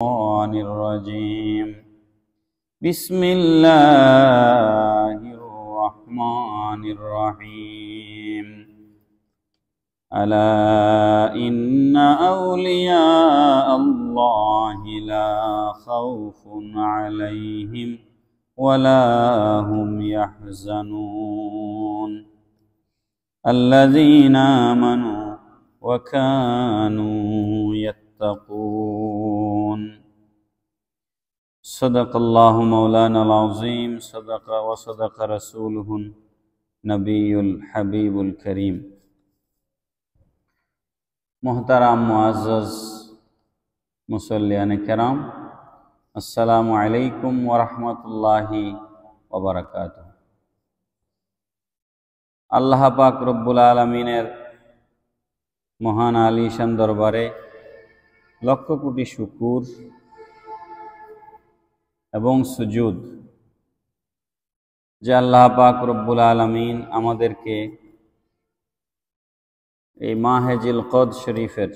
الشيطان الرجيم بسم الله الرحمن الرحيم ألا إن أولياء الله لا خوف عليهم ولا هم يحزنون الذين آمنوا وكانوا يتقون صدق الله مولانا العظيم وصدق رسوله النبي الحبيب الكريم محترم मुअज़्ज़ज़ मुसल्लियान किराम अस्सलामु अलैकुम व रहमतुल्लाहि व बरकातुहू। আল্লাহ পাক রব্বুল আলামিনের মহান আলিশান দরবারে লক্ষ কোটি শুকুর এবং সুজুদ যে আল্লাহ পাক রব্বুল আলামিন আমাদেরকে এই মাহে জিলকদ শরীফের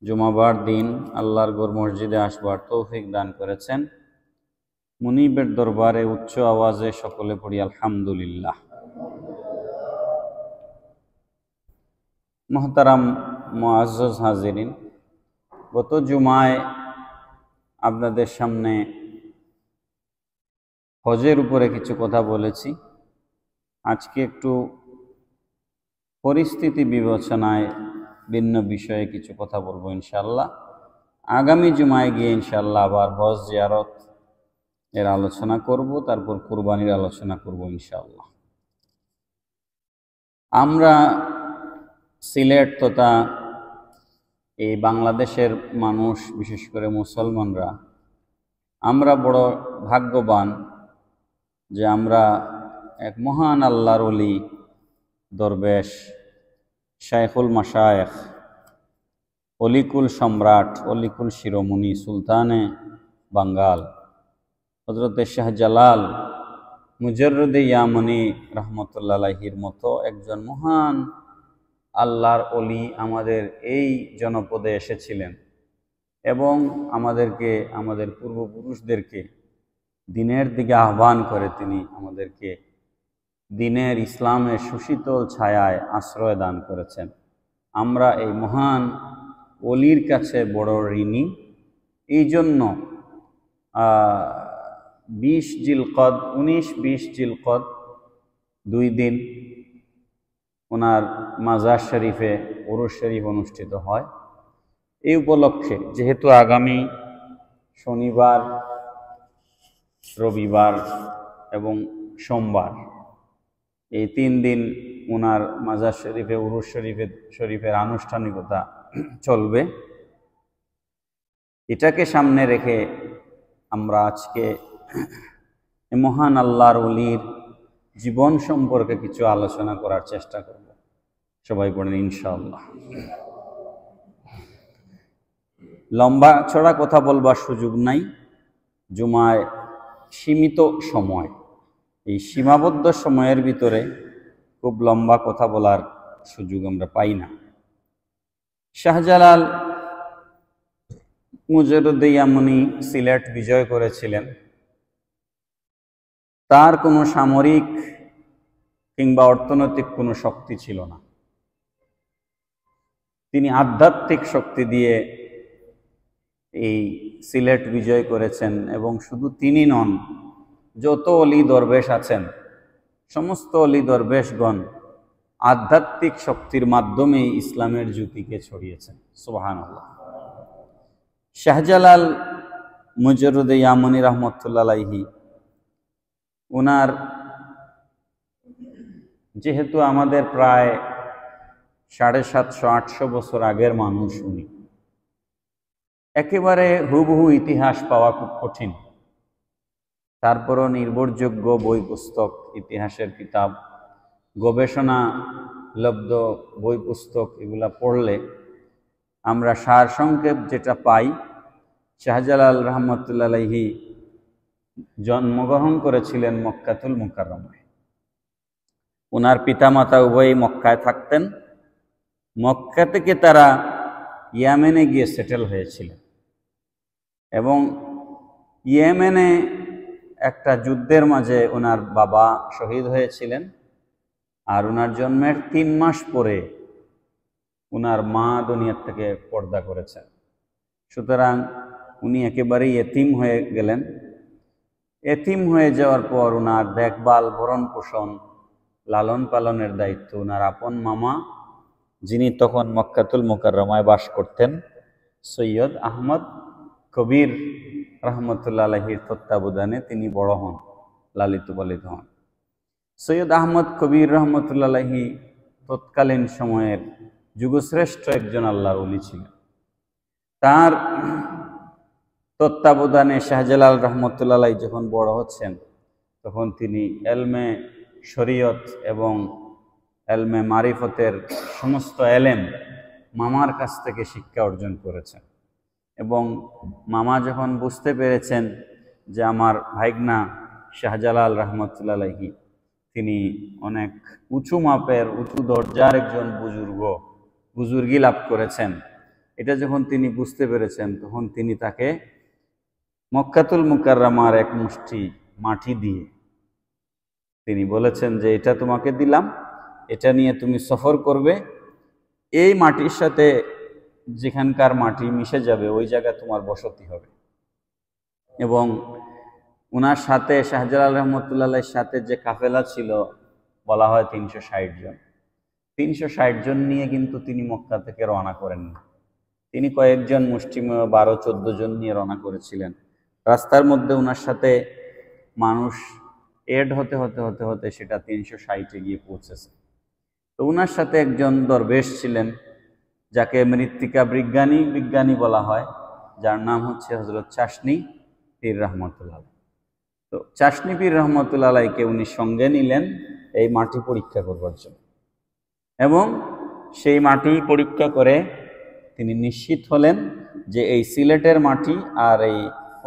জুমাবার দিন আল্লাহর ঘর মসজিদে আসবার তৌফিক দান করেছেন। মুনিবের দরবারে উচ্চ আওয়াজে সকলে পড়ি আলহামদুলিল্লাহ। মোহতারাম মুআজ্জাজ হাজিরিন, গত জুমায় আপনাদের সামনে হজের উপরে কিছু কথা বলেছি। আজকে একটু পরিস্থিতি বিবেচনায় ভিন্ন বিষয়ে কিছু কথা বলবো ইনশাআল্লাহ। আগামী জুমায় গিয়ে ইনশাআল্লাহ আবার হজ জিয়ারত এর আলোচনা করব, তারপর কুরবানির আলোচনা করব ইনশাআল্লাহ। আমরা সিলেট তথা এই বাংলাদেশের মানুষ, বিশেষ করে মুসলমানরা, আমরা বড় ভাগ্যবান যে আমরা এক মহান আল্লাহর ওলি দরবেশ শাইখুল মাশায়েখ, অলিকুল সম্রাট, অলিকুল শিরোমণি সুলতানে বাঙ্গাল হযরতে শাহজালাল মুজাররদে ইয়ামানি রহমতুল্লাহ আলাইহির মতো একজন মহান আল্লাহর ওলি আমাদের এই জনপদে এসেছিলেন এবং আমাদেরকে, আমাদের পূর্বপুরুষদেরকে দিনের দিকে আহ্বান করে তিনি আমাদেরকে দিনের ইসলামের সুশীতল ছায়ায় আশ্রয় দান করেছেন। আমরা এই মহান ওলির কাছে বড় ঋণী। এই জন্য 19 জিলকদ 2 দিন ওনার মাজার শরীফে উরুস শরীফ অনুষ্ঠিত হয়। এই উপলক্ষে যেহেতু আগামী শনিবার, রবিবার এবং সোমবার এই 3 দিন ওনার মাজার শরীফে উরুস শরীফের আনুষ্ঠানিকতা চলবে। এটাকে সামনে রেখে আমরা আজকে মহান আল্লাহর ওলির জীবন সম্পর্কে কিছু আলোচনা করার চেষ্টা করব। সবাই পড়েন ইনশাআল্লাহ। লম্বা ছড়া কথা বলবার সুযোগ নাই, জুমায় সীমিত সময়, এই সীমাবদ্ধ সময়ের ভিতরে খুব লম্বা কথা বলার সুযোগ আমরা পাই না। শাহজালাল মুজাররদে ইয়ামানি সিলেট বিজয় করেছিলেন। তার কোনো সামরিক কিংবা অর্থনৈতিক কোনো শক্তি ছিল না। তিনি আধ্যাত্মিক শক্তি দিয়ে এই সিলেট বিজয় করেছেন এবং শুধু তিনি নন, যত অলি দরবেশ আছেন সমস্ত অলি দরবেশগণ আধ্যাত্মিক শক্তির মাধ্যমে ইসলামের জ্যোতিকে ছড়িয়েছেন। সুবহানাল্লাহ। শাহজালাল মুজাররদে ইয়ামানি রহমতুল্লাহ আলাইহি, ওনার যেহেতু আমাদের প্রায় 750-800 বছর আগের মানুষ, উনি একেবারে হুবহু ইতিহাস পাওয়া খুব কঠিন। তারপরও নির্ভরযোগ্য বই পুস্তক, ইতিহাসের কিতাব, গবেষণা লব্ধ বই পুস্তক এগুলা পড়লে আমরা সারসংক্ষেপ যেটা পাই, শাহজালাল রহমতুল্লাহ আলাইহি জন্মগ্রহণ করেছিলেন মক্কাতুল মুকাররমায়। ওনার পিতামাতা উভয়ই মক্কায় থাকতেন। মক্কা থেকে তারা ইয়ামেনে গিয়ে সেটেল হয়েছিলেন। এবং ইয়েমেনে একটা যুদ্ধের মাঝে ওনার বাবা শহীদ হয়েছিলেন, আর ওনার জন্মের 3 মাস পরে ওনার মা দুনিয়ার থেকে পর্দা করেছেন। সুতরাং উনি একেবারেই এতিম হয়ে গেলেন। এতিম হয়ে যাওয়ার পর ওনার দেখভাল, ভরণ পোষণ, লালন পালনের দায়িত্ব ওনার আপন মামা, যিনি তখন মক্কাতুল মুকাররমায় বাস করতেন, সৈয়দ আহমদ কবির রহমতুল্লাহ আলাইহির তত্ত্বাবধানে তিনি বড় হন, লালিত পালিত হন। সৈয়দ আহমদ কবির রহমতুল্লাহ আলাইহি তৎকালীন সময়ের যুগশ্রেষ্ঠ একজন আল্লাহর ওলি ছিলেন। তার তত্ত্বাবধানে শাহজালাল রহমতুল্লাহ আলাইহি যখন বড় হচ্ছেন, তখন তিনি এলমে শরীয়ত এবং এলমে মারিফতের সমস্ত এলেম মামার কাছ থেকে শিক্ষা অর্জন করেছেন। এবং মামা যখন বুঝতে পেরেছেন যে আমার ভাইগনা শাহজালাল রহমতুল্লাহ আলাইহি তিনি অনেক উঁচু মাপের, উঁচু দরজার একজন বুজুর্গি লাভ করেছেন, এটা যখন তিনি বুঝতে পেরেছেন, তখন তিনি তাকে মক্কাতুল মুকাররমার এক মুষ্টি মাটি দিয়ে তিনি বলেছেন যে এটা তোমাকে দিলাম, এটা নিয়ে তুমি সফর করবে, এই মাটির সাথে যেখানকার মাটি মিশে যাবে ওই জায়গায় তোমার বসতি হবে। এবং ওনার সাথে শাহজালাল রহমতুল্লাহের সাথে যে কাফেলা ছিল বলা হয় 360 জন। 360 জন নিয়ে কিন্তু তিনি মক্কা থেকে রওনা করেননি, তিনি কয়েকজন মুষ্টিমেয় 12-14 জন নিয়ে রওনা করেছিলেন। রাস্তার মধ্যে ওনার সাথে মানুষ এড হতে হতে হতে হতে সেটা 360-এ গিয়ে পৌঁছেছে। তো ওনার সাথে একজন দরবেশ ছিলেন, যাকে মৃত্তিকা বিজ্ঞানী বলা হয়, যার নাম হচ্ছে হযরত চাশনী পীর রহমতুল্লাহ। তো চাশনী পীর রহমতুল্লাহ আলাইহিকে উনি সঙ্গে নিলেন এই মাটি পরীক্ষা করবার জন্য, এবং সেই মাটি পরীক্ষা করে তিনি নিশ্চিত হলেন যে এই সিলেটের মাটি আর এই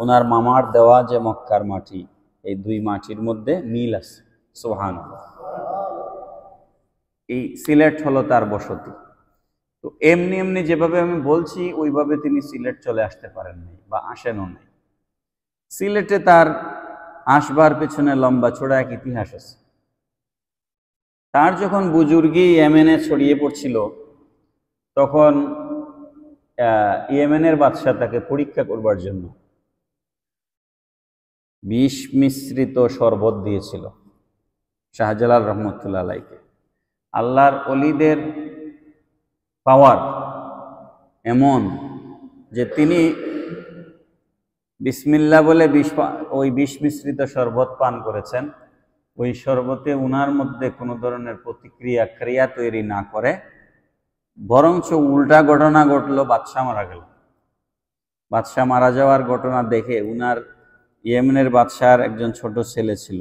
ওনার মামার দেওয়া যে মক্কার মাটি, এই দুই মাটির মধ্যে মিল আছে। সুবহানাল্লাহ। এই সিলেট হলো তার বসতি। তো এমনি এমনি যেভাবে আমি বলছি ওইভাবে তিনি সিলেট চলে আসতে পারেন নাই বা আসেনও নাই। সিলেটে তার আসবার পেছনে লম্বা চড়া এক ইতিহাস আছে। তার যখন বুজুর্গি ইয়েমেনে ছড়িয়ে পড়ছিল, তখন ইয়েমেনের বাদশাহ তাকে পরীক্ষা করবার জন্য বিষ মিশ্রিত শরবত দিয়েছিল শাহজালাল রহমতুল্লাহ আলাইহিকে। আল্লাহর ওলিদের পাওয়ার এমন যে তিনি বিসমিল্লাহ বলে ওই বিষ মিশ্রিত শরবত পান করেছেন। ওই শরবতে উনার মধ্যে কোনো ধরনের ক্রিয়া তৈরি না করে, বরঞ্চ উল্টা ঘটনা ঘটলো, বাদশাহ মারা গেল। বাদশাহ মারা যাওয়ার ঘটনা দেখে উনার ইয়েমেনের বাদশার একজন ছোট ছেলে ছিল,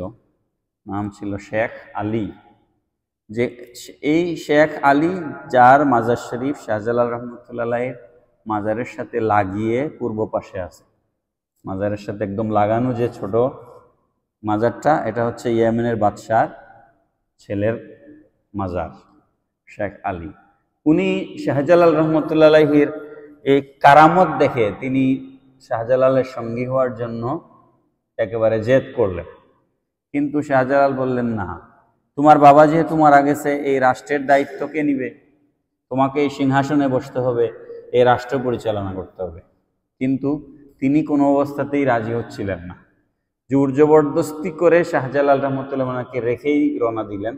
নাম ছিল শেখ আলী। যে এই শেখ আলী, যার মাজার শরীফ শাহজালাল রহমতুল্লাহের মাজারের সাথে লাগিয়ে পূর্ব পাশে আছে, মাজারের সাথে একদম লাগানো যে ছোট মাজারটা, এটা হচ্ছে ইয়েমেনের বাদশার ছেলের মাজার, শেখ আলী। উনি শাহজালাল রহমতুল্লাহির এই কারামত দেখে তিনি শাহজালালের সঙ্গী হওয়ার জন্য একেবারে জেদ করলেন। কিন্তু শাহজালাল বললেন, না, তোমার বাবা যেহেতু মারা গেছে, এই রাষ্ট্রের দায়িত্ব কে নিবে? তোমাকে এই সিংহাসনে বসতে হবে, এই রাষ্ট্র পরিচালনা করতে হবে। কিন্তু তিনি কোনো অবস্থাতেই রাজি হচ্ছিলেন না। জোর জবরদস্তি করে শাহজালাল রহমতুল্লাহকে রেখেই রওনা দিলেন।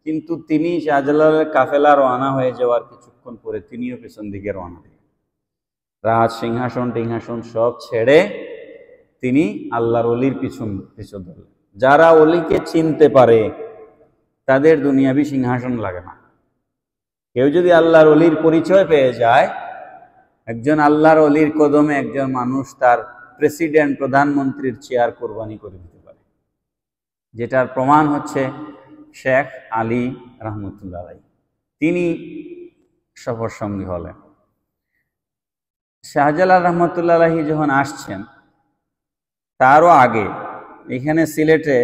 কিন্তু তিনি শাহজালালের কাফেলা রওনা হয়ে যাওয়ার কিছুক্ষণ পরে তিনিও পেছন দিকে রওনা দিলেন। রাজ সিংহাসন টিংহাসন সব ছেড়ে তিনি আল্লাহর অলির পিছু ধরলেন। যারা অলিকে চিনতে পারে তাদের দুনিয়াবি সিংহাসন লাগে না। কেউ যদি আল্লাহর অলির পরিচয় পেয়ে যায়, একজন আল্লাহর অলির কদমে একজন মানুষ তার প্রেসিডেন্ট, প্রধানমন্ত্রীর চেয়ার কোরবানি করে দিতে পারে, যেটার প্রমাণ হচ্ছে শেখ আলী রহমতুল্লাহ আলাইহি। তিনি সফর সঙ্গী হলেন। শাহজালাল রহমতুল্লাহ আলাইহি যখন আসছেন, তারও আগে এখানে সিলেটে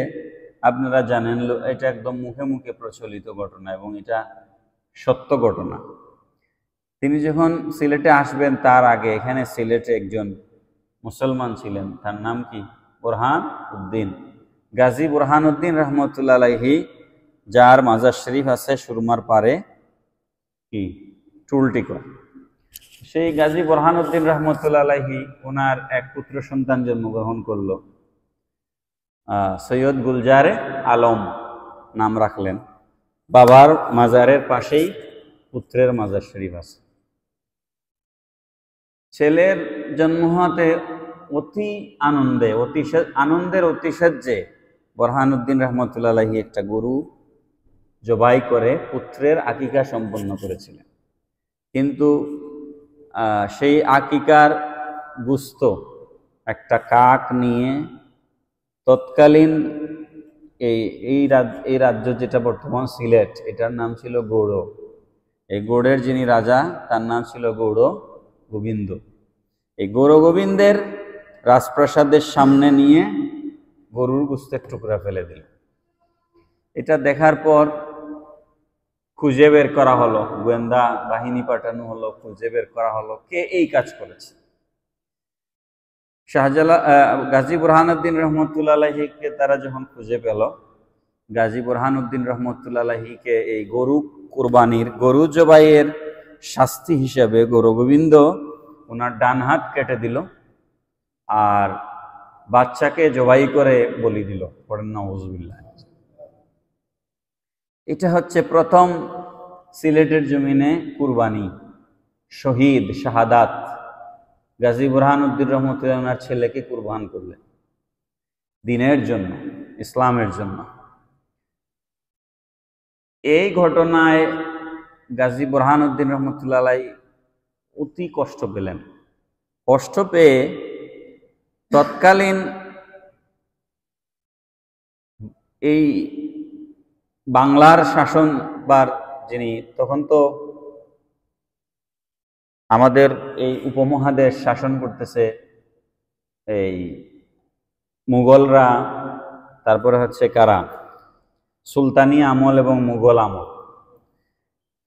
আপনারা জানেন, এটা একদম মুখে মুখে প্রচলিত ঘটনা এবং এটা সত্য ঘটনা। তিনি যখন সিলেটে আসবেন তার আগে এখানে সিলেটে একজন মুসলমান ছিলেন, তার নাম কি? বুরহান উদ্দিন। গাজী বুরহান উদ্দিন রহমতুল্লাহ আলাইহি, যার মাজার শরীফ আছে সুরমার পারে কি টুলটিকর। সেই গাজী বুরহান উদ্দিন রহমতুল্লাহ আলাইহি ওনার এক পুত্র সন্তান জন্মগ্রহণ করলো, সৈয়দ গুলজারে আলম নাম রাখলেন। বাবার মাজারের পাশেই পুত্রের মাজার শরীফ আছে। ছেলের জন্ম হওয়াতে অতি আনন্দের অতিশয্যে বুরহান উদ্দিন রহমতুল্লাহ আলাইহি একটা গরু জবাই করে পুত্রের আকিকা সম্পন্ন করেছিলেন। কিন্তু সেই আকিকার গুস্ত একটা কাক নিয়ে তৎকালীন এই রাজ্য যেটা বর্তমান সিলেট, এটার নাম ছিল গৌড়। এই গৌড়ের যিনি রাজা তার নাম ছিল গৌড় গোবিন্দ। এই গৌড় গোবিন্দের রাজপ্রাসাদের সামনে নিয়ে গরুর গোস্তের টুকরা ফেলে দিল। এটা দেখার পর খুঁজে বের করা হলো, গোয়েন্দা বাহিনী পাঠানো হলো, খুঁজে বের করা হলো কে এই কাজ করেছে। গাজী বুরহান উদ্দিন রহমতুল্লাহ আলাইহিকে তারা যখন খুঁজে পেল, গাজী বুরহান উদ্দিন রহমতুল্লাহ আলাইহিকে এই গরু জবাইয়ের শাস্তি হিসেবে গৌড় গোবিন্দ ওনার ডান হাত কেটে দিল আর বাচ্চাকে জবাই করে বলি দিল। পড়েন নাউযুবিল্লাহ। এটা হচ্ছে প্রথম সিলেটের জমিনে কুরবানি, শহীদ, শাহাদাত। গাজী বুরহান উদ্দিন রহমতুল্লাহ ওনার ছেলেকে কুরবান করলেন দ্বীনের জন্য, ইসলামের জন্য। এই ঘটনায় গাজী বুরহান উদ্দিন রহমতুল্লাহ আলাইহি অতি কষ্ট পেলেন। কষ্ট পেয়ে তৎকালীন এই বাংলার শাসনবার যিনি, তখন তো আমাদের এই উপমহাদেশ শাসন করতেছে এই মুঘলরা, তারপরে হচ্ছে কারা, সুলতানি আমল এবং মুঘল আমল।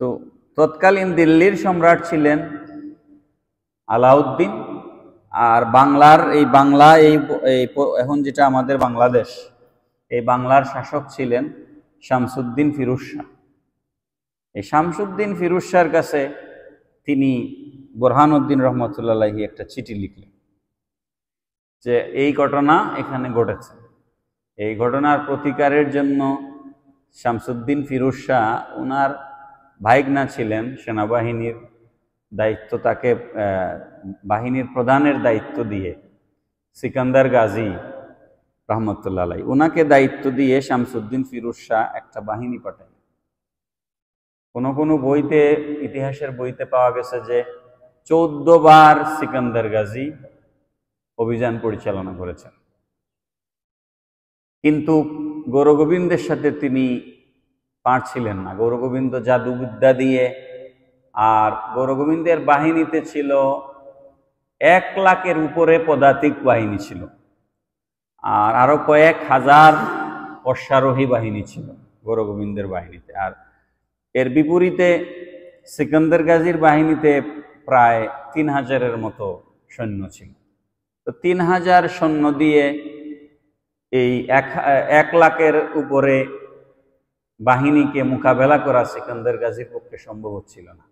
তো তৎকালীন দিল্লির সম্রাট ছিলেন আলাউদ্দিন, আর বাংলার এখন যেটা আমাদের বাংলাদেশ, এই বাংলার শাসক ছিলেন শামসুদ্দিন ফিরোজ শাহ। এই শামসুদ্দিন ফিরোজ শাহর কাছে তিনি বুরহান উদ্দিন রহমতুল্লাহ আলাইহি একটা চিঠি লিখলেন যে এই ঘটনা এখানে ঘটেছে। এই ঘটনার প্রতিকারের জন্য শামসুদ্দিন ফিরোজ শাহ ওনার ভাইগনা ছিলেন, সেনাবাহিনীর দায়িত্ব তাকে বাহিনীর প্রধানের দায়িত্ব দিয়ে সিকান্দার গাজী রহমতুল্লাহ আলাইহি ওনাকে দায়িত্ব দিয়ে শামসুদ্দিন ফিরোজ শাহ একটা বাহিনী পাঠায়। কোনো বইতে, ইতিহাসের বইতে পাওয়া গেছে যে 14 বার সিকান্দার গাজী অভিযান পরিচালনা করেছেন। কিন্তু গৌড় গোবিন্দের সাথে তিনি পারছিলেন না। গৌড় গোবিন্দ জাদুবিদ্যা দিয়ে, আর গৌড় গোবিন্দের বাহিনীতে ছিল 1 লাখের উপরে পদাতিক বাহিনী ছিল, আর আরো কয়েক হাজার অশ্বারোহী বাহিনী ছিল গৌড় গোবিন্দের বাহিনীতে। আর এর বিপরীতে সিকান্দার গাজীর বাহিনীতে প্রায় 3000-এর মতো সৈন্য ছিল। তো 3000 সৈন্য দিয়ে এই 1 লাখের উপরে বাহিনীকে মোকাবেলা করা সিকান্দার গাজীর পক্ষে সম্ভব হচ্ছিল না।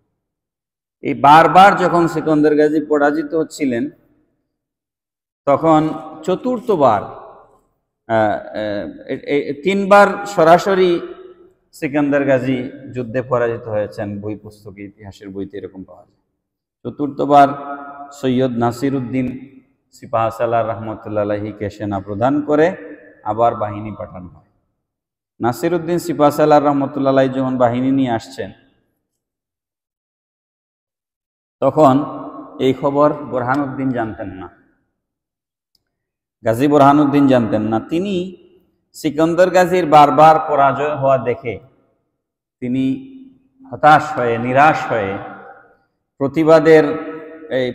এই বারবার যখন সিকান্দার গাজী পরাজিত হচ্ছিলেন, তখন চতুর্থবার 3 বার সরাসরি সিকান্দার গাজী যুদ্ধে পরাজিত হয়েছেন। বই পুস্তকে, ইতিহাসের বইতে এরকম পাওয়া যায়। চতুর্থবার সৈয়দ নাসির উদ্দিন সিপাহসালার রহমতুল্লাহ আলাইহিকে সেনা প্রদান করে আবার বাহিনী পাঠানো হয়। নাসির উদ্দিন সিপাহসালার রহমতুল্লাহ আলাইহি যখন বাহিনী নিয়ে আসছেন, তখন এই খবর বুরহান উদ্দিন জানতেন না, গাজী বুরহান উদ্দিন জানতেন না। তিনি সিকান্দার গাজীর বারবার পরাজয় হওয়া দেখে তিনি হতাশ হয়ে, নিরাশ হয়ে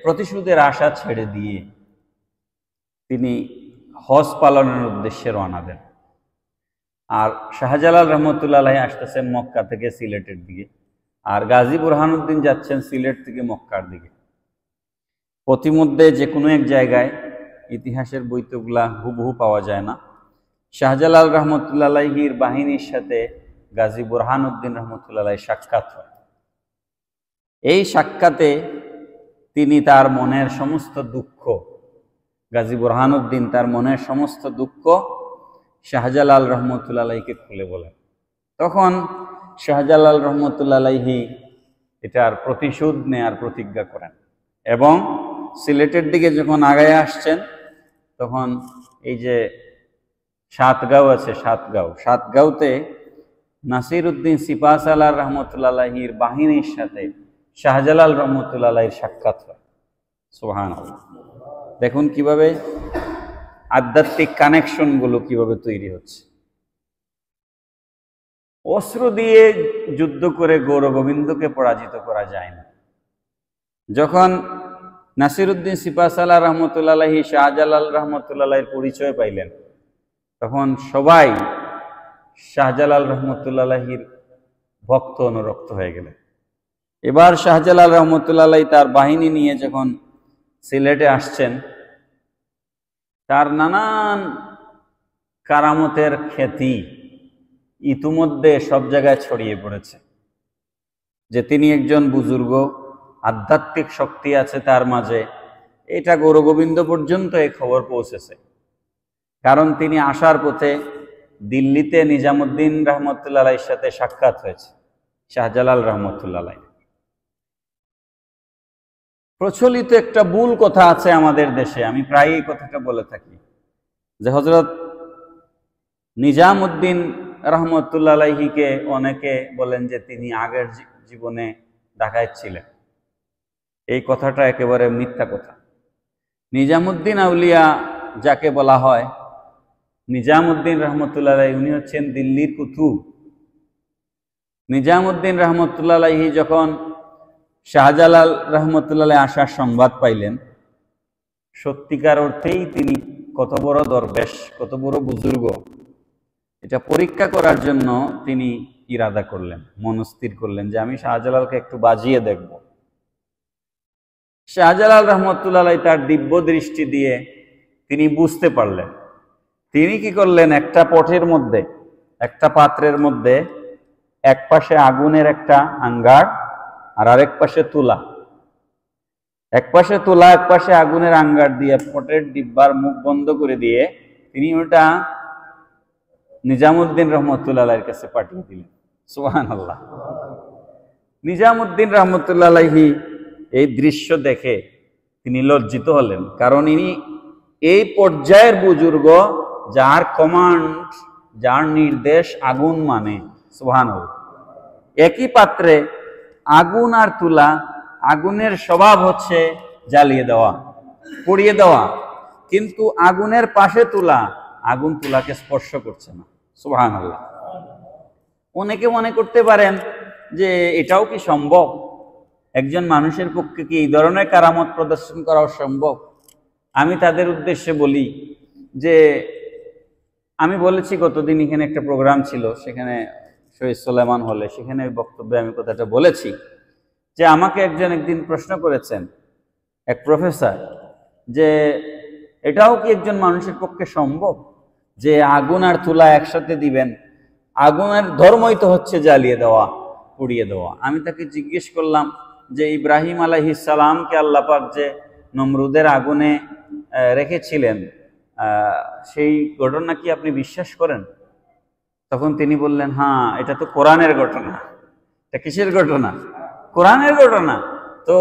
প্রতিশোধের আশা ছেড়ে দিয়ে তিনি হজ পালনের উদ্দেশ্যে রওনা দেন। আর শাহজালাল রহমতুল্লাহ আলাইহি আসতেছেন মক্কা থেকে সিলেটের দিকে, আর গাজী বুরহান উদ্দিন যাচ্ছেন সিলেট থেকে মক্কার দিকে। প্রতিমধ্যে যে কোনো এক জায়গায় ইতিহাসের বইতেগুলা হুবহু পাওয়া যায় না। শাহজালাল রহমতুল্লাহ আলাইহির বাহিনীর সাথে গাজী বুরহানুদ্দিন রহমতুল্লাহ আলাইহির সাক্ষাৎ হয়। এই সাক্ষাতে তিনি তার মনের সমস্ত দুঃখ, গাজী বুরহানুদ্দিন তার মনের সমস্ত দুঃখ শাহজালাল রহমতুল্লাহ আলাইহিকে খুলে বলেন। তখন শাহজালাল রহমতুল্লাহ আলাইহি এটার প্রতিশোধ নেয়ার প্রতিজ্ঞা করেন এবং সিলেটের দিকে যখন আগায় আসছেন তখন এই যে সাতগাঁও আছে, সাতগাঁওতে নাসির উদ্দিন সিপাহসালার রহমতুল্লাহ আলাইহির বাহিনীর সাথে শাহজালাল রহমতুল্লাহ আলাইহির সাক্ষাৎ হয়। সুবহানাল্লাহ। দেখুন কিভাবে আধ্যাত্মিক কানেকশন গুলো কিভাবে তৈরি হচ্ছে। অস্ত্র দিয়ে যুদ্ধ করে গৌর গোবিন্দকে পরাজিত করা যায় না। যখন নাসির উদ্দিন সিপাহসালার রহমতুল্লাহ আলাইহি শাহজালাল রহমতুল্লাহ আলাইহির পরিচয় পাইলেন, তখন সবাই শাহজালাল রহমতুল্লাহ আলাইহির ভক্ত অনুরক্ত হয়ে গেলেন। এবার শাহজালাল রহমতুল্লাহ আলাইহি তার বাহিনী নিয়ে যখন সিলেটে আসছেন, তার নানান কারামতের খ্যাতি ইতিমধ্যে সব জায়গায় ছড়িয়ে পড়েছে যে তিনি একজন বুজুর্গ, আধ্যাত্মিক শক্তি আছে তার মাঝে। এটা গৌরগোবিন্দ পর্যন্ত এই খবর পৌঁছেছে, কারণ তিনি আসার পথে দিল্লিতে নিজামুদ্দিন রহমতুল্লাহ আলাইহির সাথে সাক্ষাৎ হয়েছে শাহজালাল রহমতুল্লাহ আলাইহি। প্রচলিত একটা ভুল কথা আছে আমাদের দেশে, আমি প্রায় এই কথাটা বলে থাকি, যে হযরত নিজামুদ্দিন রহমতুল্লাহ আলাইহিকে অনেকে বলেন যে তিনি আগের জীবনে ডাকাত ছিলেন। এই কথাটা একেবারে মিথ্যা কথা। নিজামুদ্দিন আউলিয়া যাকে বলা হয়, নিজামুদ্দিন রহমতুল্লাহ আলাইহি উনি হচ্ছেন দিল্লির কুতুব। নিজামুদ্দিন রহমতুল্লাহ আলাইহি যখন শাহজালাল রহমতুল্লাহ আলাইহি আসার সংবাদ পাইলেন, সত্যিকার অর্থেই তিনি কত বড় দরবেশ, কত বড় বুজুর্গ, এটা পরীক্ষা করার জন্য তিনি ইরাদা করলেন, মনস্থির করলেন যে আমি শাহজালালকে একটু বাজিয়ে দেখব। শাহজালাল রহমতুল্লাহ আলাইহি তার দিব্য দৃষ্টি দিয়ে তিনি বুঝতে পারলেন। তিনি কি করলেন, একটা পটের মধ্যে, একটা পাত্রের মধ্যে এক পাশে আগুনের একটা আঙ্গার আর আরেক পাশে তুলা, এক পাশে তুলা এক পাশে আগুনের আঙ্গার দিয়ে পটের ডিব্বার মুখ বন্ধ করে দিয়ে তিনি ওটা নিজামুদ্দিন রহমতুল্লাহ আলাইহির কাছে পাঠিয়ে দিলেন। সুবহানাল্লাহ। নিজামুদ্দিন রহমতুল্লাহ আলাইহি এই দৃশ্য দেখে তিনি লজ্জিত হলেন, কারণ ইনি এই পর্যায়ের বুজুর্গ যার কমান্ড, যার নির্দেশ আগুন মানে। সুবহানাল্লাহ। একই পাত্রে আগুন আর তুলা, আগুনের স্বভাব হচ্ছে জ্বালিয়ে দেওয়া, পুড়িয়ে দেওয়া, কিন্তু আগুনের পাশে তুলা, আগুন তুলাকে স্পর্শ করছে না। সুবহানাল্লাহ। অনেকে মনে করতে পারেন যে এটাও কি সম্ভব, একজন মানুষের পক্ষে কি এই ধরনের কারামত প্রদর্শন করা সম্ভব? আমি তাদের উদ্দেশ্যে বলি যে আমি বলেছি গতদিন এখানে একটা প্রোগ্রাম ছিল, সেখানে শহীদ সুলাইমান হলে, সেখানে বক্তব্যে আমি কথাটা বলেছি যে আমাকে একদিন প্রশ্ন করেছেন এক প্রফেসর যে এটাও কি একজন মানুষের পক্ষে সম্ভব যে আগুন আর তুলা একসাথে দিবেন? আগুনের ধর্মই তো হচ্ছে জ্বালিয়ে দেওয়া, পুড়িয়ে দেওয়া। আমি তাকে জিজ্ঞেস করলাম যে ইব্রাহিম আলাইহিস সালামকে আল্লাহ পাক যে নমরুদের আগুনে রেখেছিলেন, সেই ঘটনা কি আপনি বিশ্বাস করেন? তখন তিনি বললেন, হ্যাঁ, এটা তো কোরআনের ঘটনা। এটা কিসের ঘটনা? কোরআনের ঘটনা। তো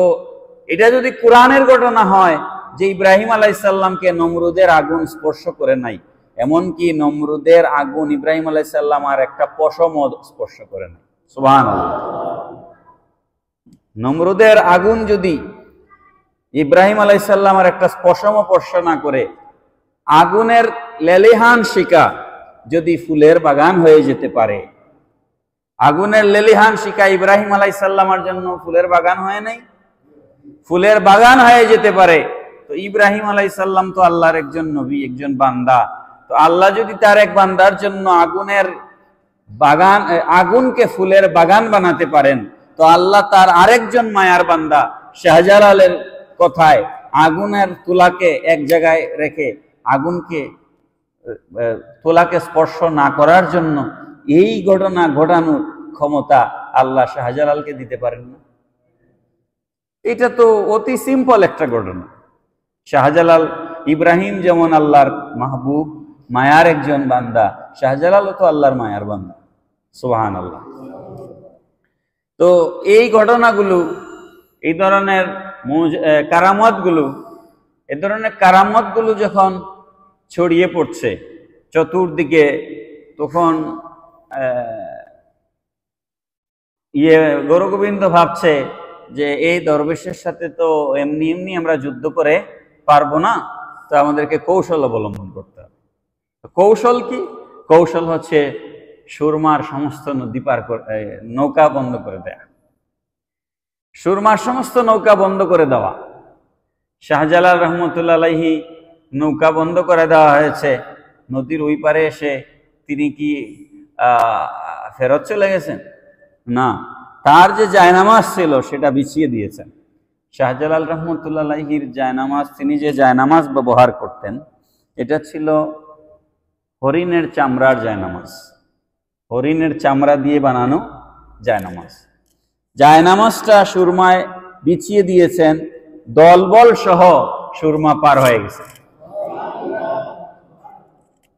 এটা যদি কোরআনের ঘটনা হয় যে ইব্রাহিম আলাইহিস সালামকে নমরুদের আগুন স্পর্শ করে নাই, এমনকি নমরুদের আগুন ইব্রাহিম আলাইহিস সালাম আর একটা পশমও স্পর্শ করে নাই। সুবহানাল্লাহ। নমরুদের আগুন যদি ইব্রাহিম আলাইহিস সালাম আর একটা পশমও স্পর্শ না করে, আগুনের লেলিহান শিকা যদি ফুলের বাগান হয়ে যেতে পারে, আগুনের লেলিহান শিকা ইব্রাহিম আলাইহিস সালামের জন্য ফুলের বাগান হয় নাই, ফুলের বাগান হয়ে যেতে পারে, তো ইব্রাহিম আলাইহিস সালাম তো আল্লাহর একজন নবী, একজন বান্দা। তো আল্লাহ যদি তার এক বান্দার জন্য আগুনের বাগান, আগুনকে ফুলের বাগান বানাতে পারেন, তো আল্লাহ তার আরেকজন মায়ার বান্দা শাহজালালের কথায় আগুনের তুলাকে এক জায়গায় রেখে আগুনকে তুলাকে স্পর্শ না করার জন্য এই ঘটনা ঘটানোর ক্ষমতা আল্লাহ শাহজালালকে দিতে পারেন না? এটা তো অতি সিম্পল একটা ঘটনা। শাহজালাল, ইব্রাহিম যেমন আল্লাহর মাহবুব, মায়ার একজন বান্দা, শাহজালালও তো আল্লাহর মায়ার বান্দা। সুবহানাল্লাহ। তো এই ঘটনাগুলো, এই ধরনের কারামতগুলো, এ ধরনের কারামতগুলো যখন ছড়িয়ে পড়ছে চতুর্দিকে, তখন গৌরগোবিন্দ ভাবছে যে এই দরবেশের সাথে তো এমনি এমনি আমরা যুদ্ধ করে পারবো না, তো আমাদেরকে কৌশল অবলম্বন করতে হবে। কৌশল কি? কৌশল হচ্ছে সুরমার সমস্ত নদী পার করে, নৌকা বন্ধ করে দেয়া, সুরমার সমস্ত নৌকা বন্ধ করে দেওয়া। শাহজালাল রহমতুল্লাহ আলাইহি নৌকা বন্ধ করে দেওয়া হয়েছে। নদীর ওই পারে এসে তিনি কি ফেরত চলে গেছেন? না, তার যে জায়নামাজ ছিল সেটা বিছিয়ে দিয়েছেন। শাহজালাল রহমতুল্লাহ আলাইহির জায়নামাজ, তিনি যে জায়নামাজ ব্যবহার করতেন, এটা ছিল হরিণের চামড়ার জায়নামাজ, হরিণের চামড়া দিয়ে বানানো জায়নামাজ। জায়নামাজটা সুরমায় বিছিয়ে দিয়েছেন, দলবল সহ সুরমা পার হয়ে গেছে।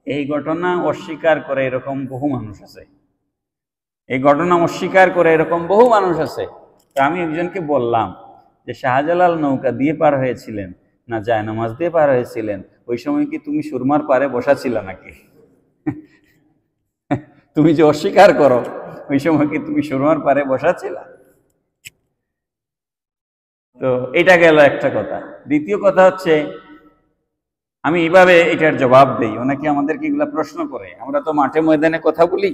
এই ঘটনা অস্বীকার করে এরকম বহু মানুষ আছে, এই ঘটনা অস্বীকার করে এরকম বহু মানুষ আছে। তো আমি একজনকে বললাম যে শাহজালাল নৌকা দিয়ে পার হয়েছিলেন না জায়নামাজ দিয়ে পার হয়েছিলেন? ওই সময় কি তুমি সুরমার পারে বসা ছিল নাকি? তুমি যে অস্বীকার করো, ওই সময় কি তুমি সুরমার পারে বসা ছিল? তো এটা গেল একটা কথা। দ্বিতীয় কথা হচ্ছে, আমি এইভাবে এটার জবাব দেই, অনেকে আমাদেরকে এগুলা প্রশ্ন করে, আমরা তো মাঠে ময়দানে কথা বলি,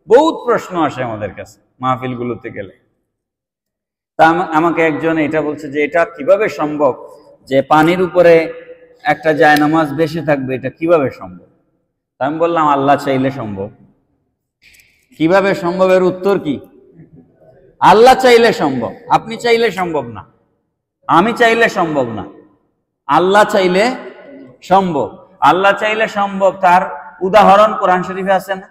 বহুত প্রশ্ন আসে আমাদের কাছে মাহফিলগুলোতে গেলে। তা আমাকে একজন এটা বলছে যে এটা কিভাবে সম্ভব যে পানির উপরে একটা জায়নামাজ ভেসে থাকবে, এটা কিভাবে সম্ভব? আমি বললাম আল্লাহ চাইলে সম্ভব। কিভাবে সম্ভবের উত্তর কি? আল্লাহ চাইলে সম্ভব, আপনি চাইলে সম্ভব না, আমি চাইলে সম্ভব না, আল্লাহ চাইলে সম্ভব। আল্লাহ চাইলে সম্ভব, তার উদাহরণ কোরআন শরীফে আছে না?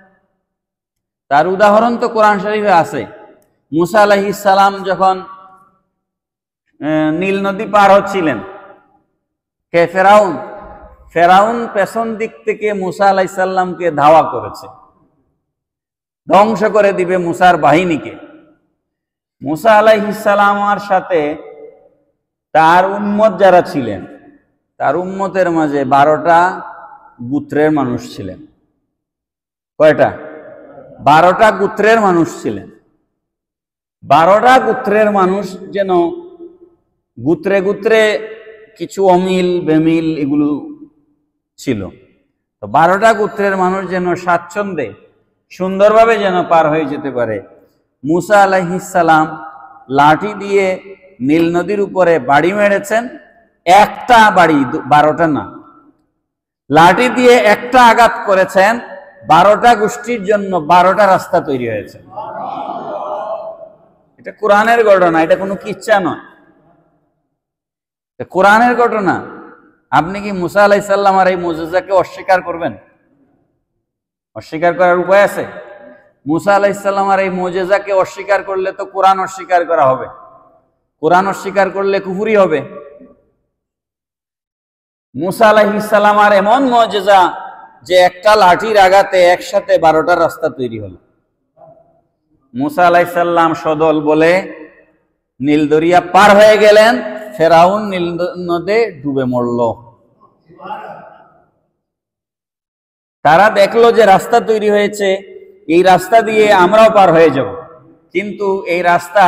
তার উদাহরণ তো কোরআন শরীফে আছে। মুসা আলাইহিস সালাম যখন নীল নদী পার হচ্ছিলেন, কে? ফেরাউন। ফেরাউন পেছন দিক থেকে মুসা আলাইহিস সালামকে ধাওয়া করেছে, ধ্বংস করে দিবে মুসার বাহিনীকে। মুসা আলাইহিস সালামের সাথে তার উম্মত যারা ছিলেন, তার উম্মতের মাঝে 12টা গোত্রের মানুষ ছিলেন। কয়টা? 12টা গোত্রের মানুষ ছিলেন। 12টা গোত্রের মানুষ যেন গোত্রে গোত্রে কিছু অমিল বেমিল এগুলো ছিল। তো 12টা গোত্রের মানুষ যেন স্বাচ্ছন্দ্যে সুন্দরভাবে যেন পার হয়ে যেতে পারে, মুসা আলাইহিস সালাম লাঠি দিয়ে নীল নদীর উপরে বাড়ি মেরেছেন। একটা বাড়ি, 12টা না, লাঠি দিয়ে একটা আঘাত করেছেন, 12টা গোষ্ঠীর জন্য 12টা রাস্তা তৈরি হয়েছে। এটা কোরআনের ঘটনা, এটা কোনো কিচ্ছা নয়, কোরআনের ঘটনা। আপনি কি মুসা আলাইহিস সালামের এই মুজিজাকে অস্বীকার করবেন? অস্বীকার করার উপায় আছে? মুসা আলাইহিস সালামের এই মুজিজাকে অস্বীকার করলে তো কোরআন অস্বীকার করা হবে, কোরআন অস্বীকার করলে কুফরি হবে। মুসা আলাইহিস সালামের এমন মুজিজা যে একটা লাঠির আঘাতে একসাথে 12টা রাস্তা তৈরি হলো। মুসা আলাইহিস সালাম সদল বলে নীল দরিয়া পার হয়ে গেলেন, ফেরাউন নীল নদে ডুবে মরল। তারা দেখলো যে রাস্তা তৈরি হয়েছে, এই রাস্তা দিয়ে আমরাও পার হয়ে যাব, কিন্তু এই রাস্তা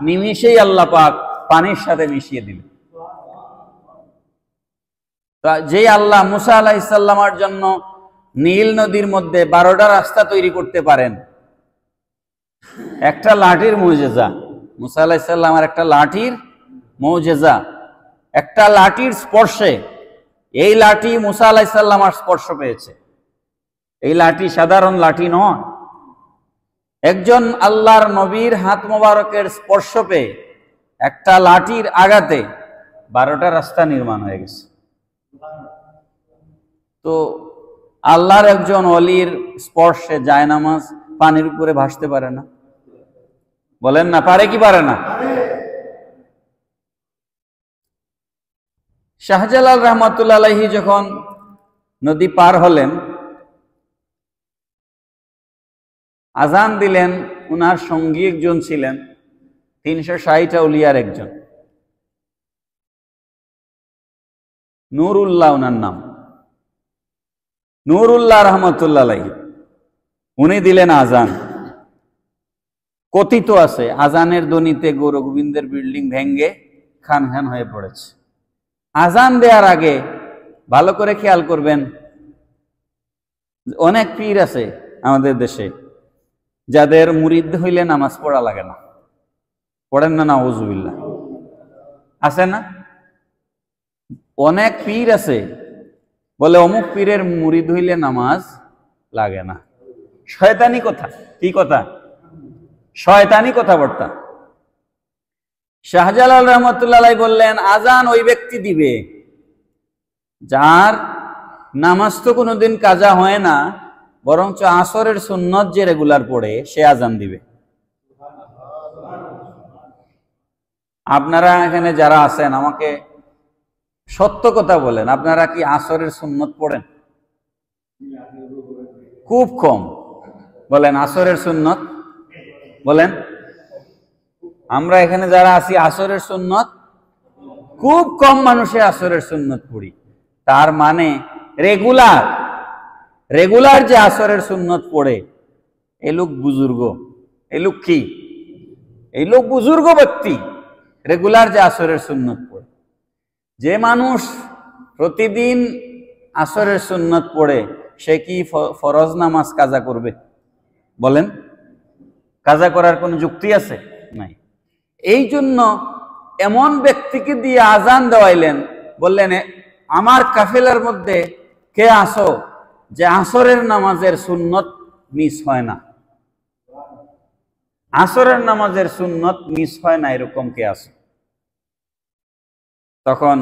নিমিষেই আল্লাহ পাক পানির সাথে মিশিয়ে দিল। যে আল্লাহ মুসা আলাইহিস সালামের জন্য নীল নদীর মধ্যে 12টা রাস্তা তৈরি করতে পারেন, একটা লাঠির মুজিজা, মুসা আলাইহিস সালামের একটা লাঠির মুজিজা, একটা লাঠির স্পর্শে, এই লাঠি মুসা আলাইহিস সালামের স্পর্শ পেয়েছে। এই লাঠি সাধারণ লাঠি নয়, একজন আল্লাহর নবীর হাত মোবারকের স্পর্শ পেয়ে একটা লাঠির আঘাতে 12টা রাস্তা নির্মাণ হয়ে গেছে। তো আল্লাহর একজন ওলির স্পর্শে জায়নামাজ পানির উপরে ভাসতে পারে না? বলেন না, পারে কি পারে না? শাহজালাল রহমাতুল্লাহ আলাইহি যখন নদী পার হলেন, আজান দিলেন, উনার সঙ্গী একজন ছিলেন 360 আউলিয়ার একজন, নূরুল্লাহ উনার নাম, নূরুল্লাহ রহমাতুল্লাহ আলাইহি। উনি দিলেন আজান। কথিত আছে আজানের ধ্বনিতে গৌর গোবিন্দের বিল্ডিং ভেঙ্গে খান খান হয়ে পড়েছে। আজান দেওয়ার আগে ভালো করে খেয়াল করবেন, অনেক পীর আছে আমাদের দেশে যাদের মুরিদ হইলে নামাজ পড়া লাগে না। পড়েন না? নাউজুবিল্লাহ। আছে না? অনেক পীর আছে বলে অমুক পীরের মুরিদ হইলে নামাজ লাগে না। শয়তানি কথা। কি কথা? শয়তানি কথাবার্তা। শাহজালাল রহমতুল্লাহ আলাইহি বললেন, আজান ওই ব্যক্তি দিবে যার নামাজ তো কোনোদিন কাজা হয় না, বরঞ্চ আসরের সুন্নত যে রেগুলার পড়ে সে আজান দিবে। আপনারা এখানে যারা আছেন আমাকে সত্য কথা বলেন, আপনারা কি আসরের সুন্নত পড়েন? খুব কম। বলেন আসরের সুন্নত, বলেন। আমরা এখানে যারা আছি আসরের সুন্নত খুব কম মানুষে আসরের সুন্নত পড়ি। তার মানে রেগুলার যে আসরের সুন্নত পড়ে এ লোক বুজুর্গ। এ লোক কি? এই লোক বুজুর্গ ব্যক্তি, রেগুলার যে আসরের সুন্নত পড়ে। যে মানুষ প্রতিদিন আসরের সুন্নত পড়ে সে কি ফরজ নামাজ কাজা করবে? বলেন, কাজা করার কোনো যুক্তি আছে? নাই। এই জন্য এমন ব্যক্তিকে দিয়ে আজান দেওয়াইলেন, বললেন আমার কাফেলার মধ্যে কে আসো যে আসরের নামাজের সুন্নত মিস হয় না? আসরের নামাজের সুন্নত মিস হয় না এরকম কে আসো? তখন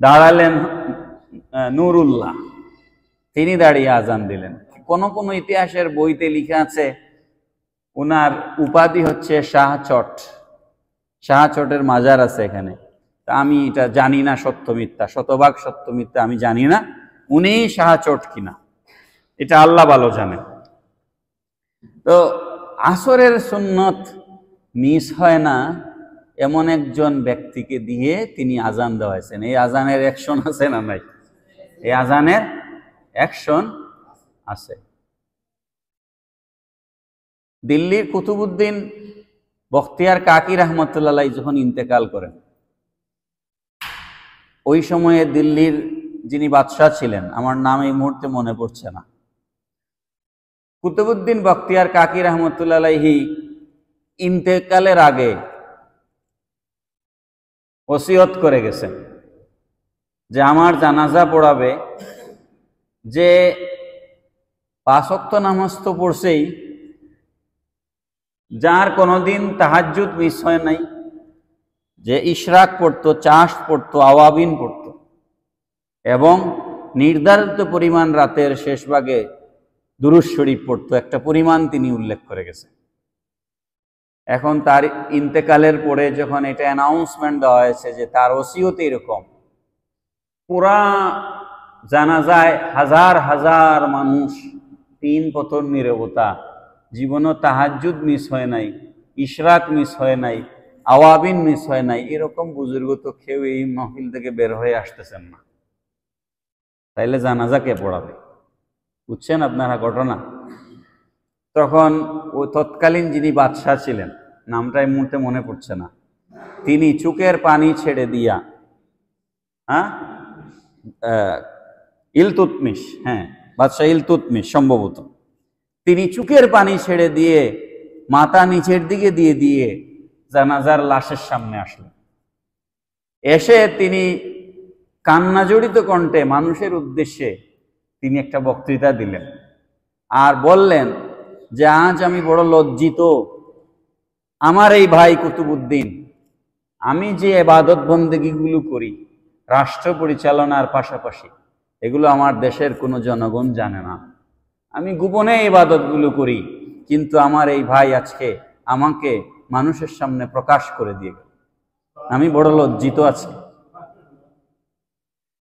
দাঁড়ালেন নূরুল্লাহ, তিনি দাঁড়িয়ে আজান দিলেন। কোন কোন ইতিহাসের বইতে লিখা আছে উনার উপাধি হচ্ছে শাহচট। শাহচটের মাজার আছে এখানে। তা আমি এটা জানি না সত্য মিথ্যা, শতভাগ সত্য মিথ্যা আমি জানি না, উনি শাহচট কিনা এটা আল্লাহ ভালো জানেন। তো আসরের সুন্নত মিস হয় না এমন একজন ব্যক্তিকে দিয়ে তিনি আজান দেওয়াইছেন। এই আজানের অ্যাকশন আছে না নাই? এই আজানের অ্যাকশন আছে। দিল্লির কুতুবউদ্দিন বখতিয়ার কাকি রহমতুল্লাহ আলাইহি যখন ইন্তেকাল করেন, ওই সময়ে দিল্লির যিনি বাদশাহ ছিলেন, আমার নাম এই মুহূর্তে মনে পড়ছে না, কুতুবউদ্দিন বখতিয়ার কাকি রহমতুল্লাহ আলাইহি ইন্তেকালের আগে ওসিয়ত করে গেছেন যে আমার জানাজা পড়াবে যে 5 ওয়াক্ত নামাজ তো পড়ছেই, যার কোনোদিন তাহাজ্জুদ মিস হয় নাই, যে ইশরাক পড়তো, চাশ পড়তো, আওয়াবিন পড়তো এবং নির্ধারিত পরিমাণ রাতের শেষ ভাগে দুরূদ শরীফ পড়তো, একটা পরিমাণ তিনি উল্লেখ করে গেছেন। এখন তার ইন্তেকালের পরে যখন এটা অ্যানাউন্সমেন্ট দেওয়া হয়েছে যে তার ওসিয়ত এরকম, পুরা জানাজায় হাজার হাজার মানুষ, 3 পতন নীরবতা, জীবনও তাহাজ্জুদ মিস হয় নাই, ইশরাক মিস হয় নাই, আওয়াবিন মিস হয় নাই, এরকম বুজুর্গ তো কেউ এই মাহফিল থেকে বের হয়ে আসতেছেন না। তাইলে জানাজা কে পড়াবে? বুঝছেন আপনারা ঘটনা? তখন ওই তৎকালীন যিনি বাদশাহ ছিলেন, নামটা এই মুহূর্তে মনে পড়ছে না, তিনি চোখের পানি ছেড়ে দিয়া, ইলতুৎমিশ, হ্যাঁ বাদশাহ ইলতুৎমিশ সম্ভবত, তিনি চোখের পানি ছেড়ে দিয়ে মাথা নিচের দিকে দিয়ে দিয়ে জানাজার লাশের সামনে আসলেন। এসে তিনি কান্না জড়িত কণ্ঠে মানুষের উদ্দেশ্যে তিনি একটা বক্তৃতা দিলেন আর বললেন যে আজ আমি বড় লজ্জিত, আমার এই ভাই কুতুবউদ্দিন আমি যে ইবাদত বন্দেগীগুলো করি রাষ্ট্র পরিচালনার পাশাপাশি, এগুলো আমার দেশের কোনো জনগণ জানে না। আমি গোপনে ইবাদতগুলো করি, কিন্তু আমার এই ভাই আজকে আমাকে মানুষের সামনে প্রকাশ করে দিয়ে গেল। আমি বড় লজ্জিত আছি।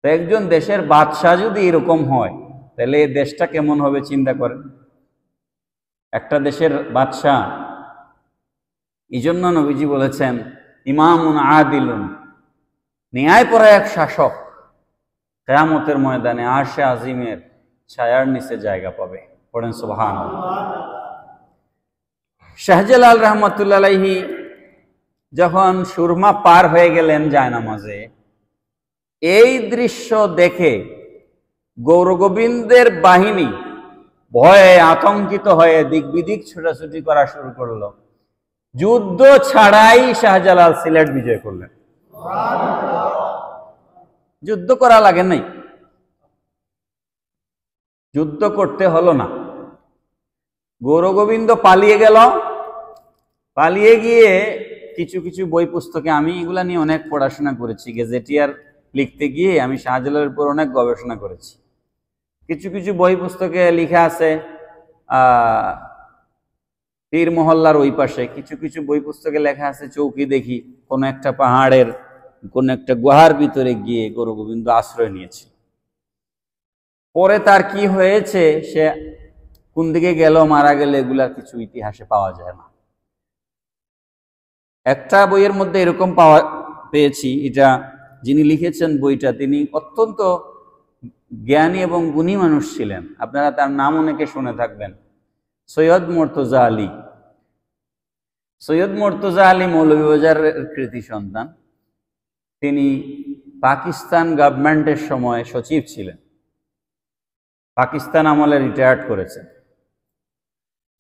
তো একজন দেশের বাদশাহ যদি এরকম হয়, তাহলে এই দেশটা কেমন হবে চিন্তা করেন। একটা দেশের বাদশাহ, এই জন্য নবীজি বলেছেন ইমামুন আদিলুন, ন্যায়পরায়ণ শাসক কিয়ামতের ময়দানে আরশে আজিমের ছায়ার নিচে জায়গা পাবে। পড়েন সুবহানাল্লাহ। শাহজালাল রাহমাতুল্লাহ আলাইহি যখন সুরমা পার হয়ে গেলেন জায়নামাজে, এই দৃশ্য দেখে গৌরগোবিন্দের বাহিনী ভয়ে আতঙ্কিত হয়ে দিক বিদিক ছোটাছুটি করা শুরু করলো। যুদ্ধ ছাড়াই শাহজালাল সিলেট বিজয় করলেন। যুদ্ধ করা লাগে নাই, যুদ্ধ করতে হলো না। গৌরগোবিন্দ পালিয়ে গেল। পালিয়ে গিয়ে কিছু কিছু বই পুস্তকে, আমি এগুলা নিয়ে অনেক পড়াশোনা করেছি, গেজেটিয়ার লিখতে গিয়ে আমি শাহজালালের উপর অনেক গবেষণা করেছি। কিছু কিছু বই পুস্তকে লেখা আছে পীর মহল্লার ওই পাশে, কিছু কিছু বই পুস্তকে লেখা আছে চৌকি দেখি কোন একটা পাহাড়ের কোন একটা গুহার ভিতরে গিয়ে গৌরগোবিন্দ আশ্রয় নিয়েছে। পরে তার কি হয়েছে, সে কোন দিকে গেল, মারা গেল, এগুলা কিছু ইতিহাসে পাওয়া যায় না। একটা বইয়ের মধ্যে এরকম পেয়েছি, এটা যিনি লিখেছেন বইটা তিনি অত্যন্ত জ্ঞানী এবং গুণী মানুষ ছিলেন। আপনারা তার নাম অনেকে শুনে থাকবেন, সৈয়দ মুর্তজা আলী। সৈয়দ মুর্তজা আলী মৌলভীবাজারের কৃতি সন্তান। তিনি পাকিস্তান গভর্নমেন্টের সময় সচিব ছিলেন, পাকিস্তান আমলে রিটায়ার্ড করেছেন।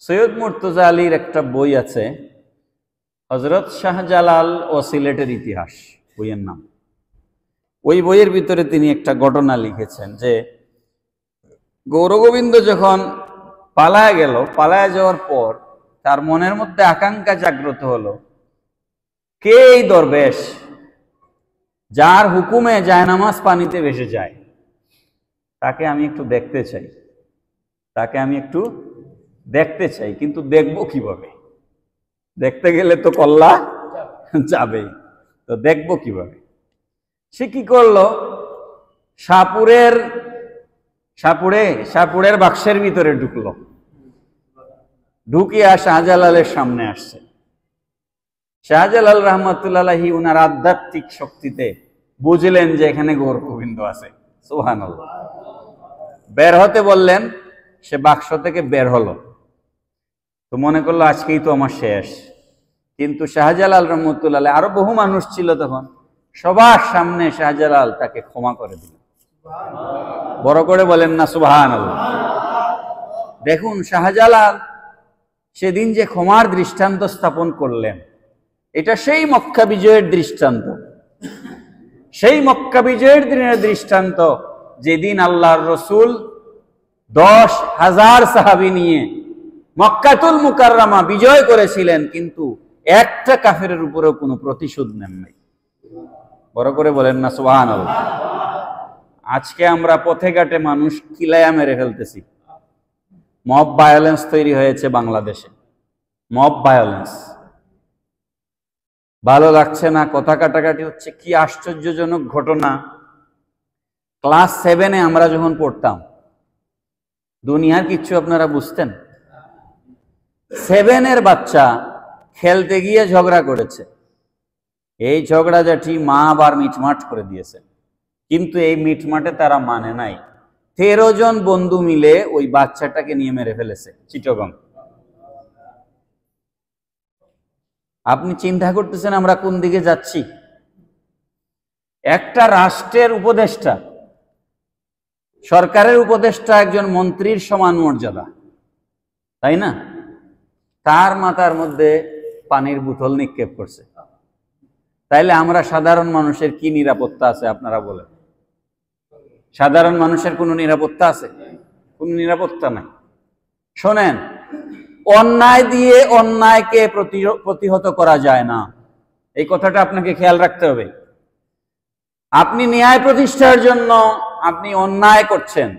সৈয়দ মুর্তজা আলীর একটা বই আছে, হযরত শাহজালাল ও সিলেটের ইতিহাস বইয়ের নাম। ওই বইয়ের ভিতরে তিনি একটা ঘটনা লিখেছেন যে গৌরগোবিন্দ যখন পালায় গেল, পালায় যাওয়ার পর তার মনের মধ্যে আকাঙ্ক্ষা জাগ্রত হলো, কে এই দরবেশ যার হুকুমে জায়নামাজ পানিতে ভেসে যায়, তাকে আমি একটু দেখতে চাই, তাকে আমি একটু দেখতে চাই। কিন্তু দেখবো কিভাবে? দেখতে গেলে তো কল্লা যাবেই, তো দেখবো কিভাবে? সে কি করলো, সাপুরের বাক্সের ভিতরে ঢুকলো, ঢুকিয়া শাহজালালের সামনে আসছে। শাহজালাল রাহমাতুল্লাহ আলাইহি উনার আধ্যাত্মিক শক্তিতে বুঝলেন যে এখানে গৌরগোবিন্দ আছে। সুবহানাল্লাহ। বের হতে বললেন, সে বাক্স থেকে বের হলো। তো মনে করলো আজকেই তো আমার শেষ। কিন্তু শাহজালাল রাহমাতুল্লাহ আলাইহি, আরো বহু মানুষ ছিল তখন, সবার সামনে শাহজালাল তাকে ক্ষমা করে দিল। বড় করে বলেন না সুবহানাল্লাহ। দেখুন শাহজালাল সেদিন যে ক্ষমার দৃষ্টান্ত স্থাপন করলেন, এটা সেই মক্কা বিজয়ের দৃষ্টান্ত। সেই মক্কা বিজয়ের দিনের দৃষ্টান্ত যেদিন আল্লাহর রসুল 10,000 সাহাবী নিয়ে মক্কাতুল মুকাররমা বিজয় করেছিলেন, কিন্তু একটা কাফেরের উপরেও কোনো প্রতিশোধ নেন নাই। বড় করে বলেন না সুবহানাল্লাহ। আজকে আমরা পথে ঘাটে মানুষ কিলায়া মেরে ফেলতেছি। মব ভায়োলেন্স তৈরি হয়েছে বাংলাদেশে, মব ভায়োলেন্স। ভালো লাগছে না, কথা কাটাকাটি হচ্ছে। কি আশ্চর্যজনক ঘটনা! ক্লাস 7-এ আমরা যখন পড়তাম, দুনিয়ার কিচ্ছু আপনারা বুঝতেন? 7-এর বাচ্চা খেলতে গিয়ে ঝগড়া করেছে, এই ঝগড়াঝাটি মা আবার মিটমাট করে দিয়েছে। কিন্তু এই মিটমাটে তারা মানে নাই। 13 জন বন্ধু মিলে ওই বাচ্চাটাকে নিয়ে মেরে ফেলেছে চিটাগং। আপনি চিন্তা করতেছেন আমরা কোন দিকে যাচ্ছি? একটা রাষ্ট্রের উপদেষ্টা, সরকারের উপদেষ্টা একজন মন্ত্রীর সমান মর্যাদা, তাই না? তার মাথার মধ্যে পানির বোতল নিক্ষেপ করছে। তাইলে আমরা সাধারণ মানুষের কি নিরাপত্তা আছে আপনারা বলেন? সাধারণ মানুষের কোনো নিরাপত্তা আছে? কোনো নিরাপত্তা নাই। শোনেন, অন্যায় দিয়ে অন্যায়কে প্রতিহত করা যায় না। এই কথাটা আপনাকে খেয়াল রাখতে হবে। আপনি ন্যায় প্রতিষ্ঠার জন্য আপনি অন্যায় করছেন,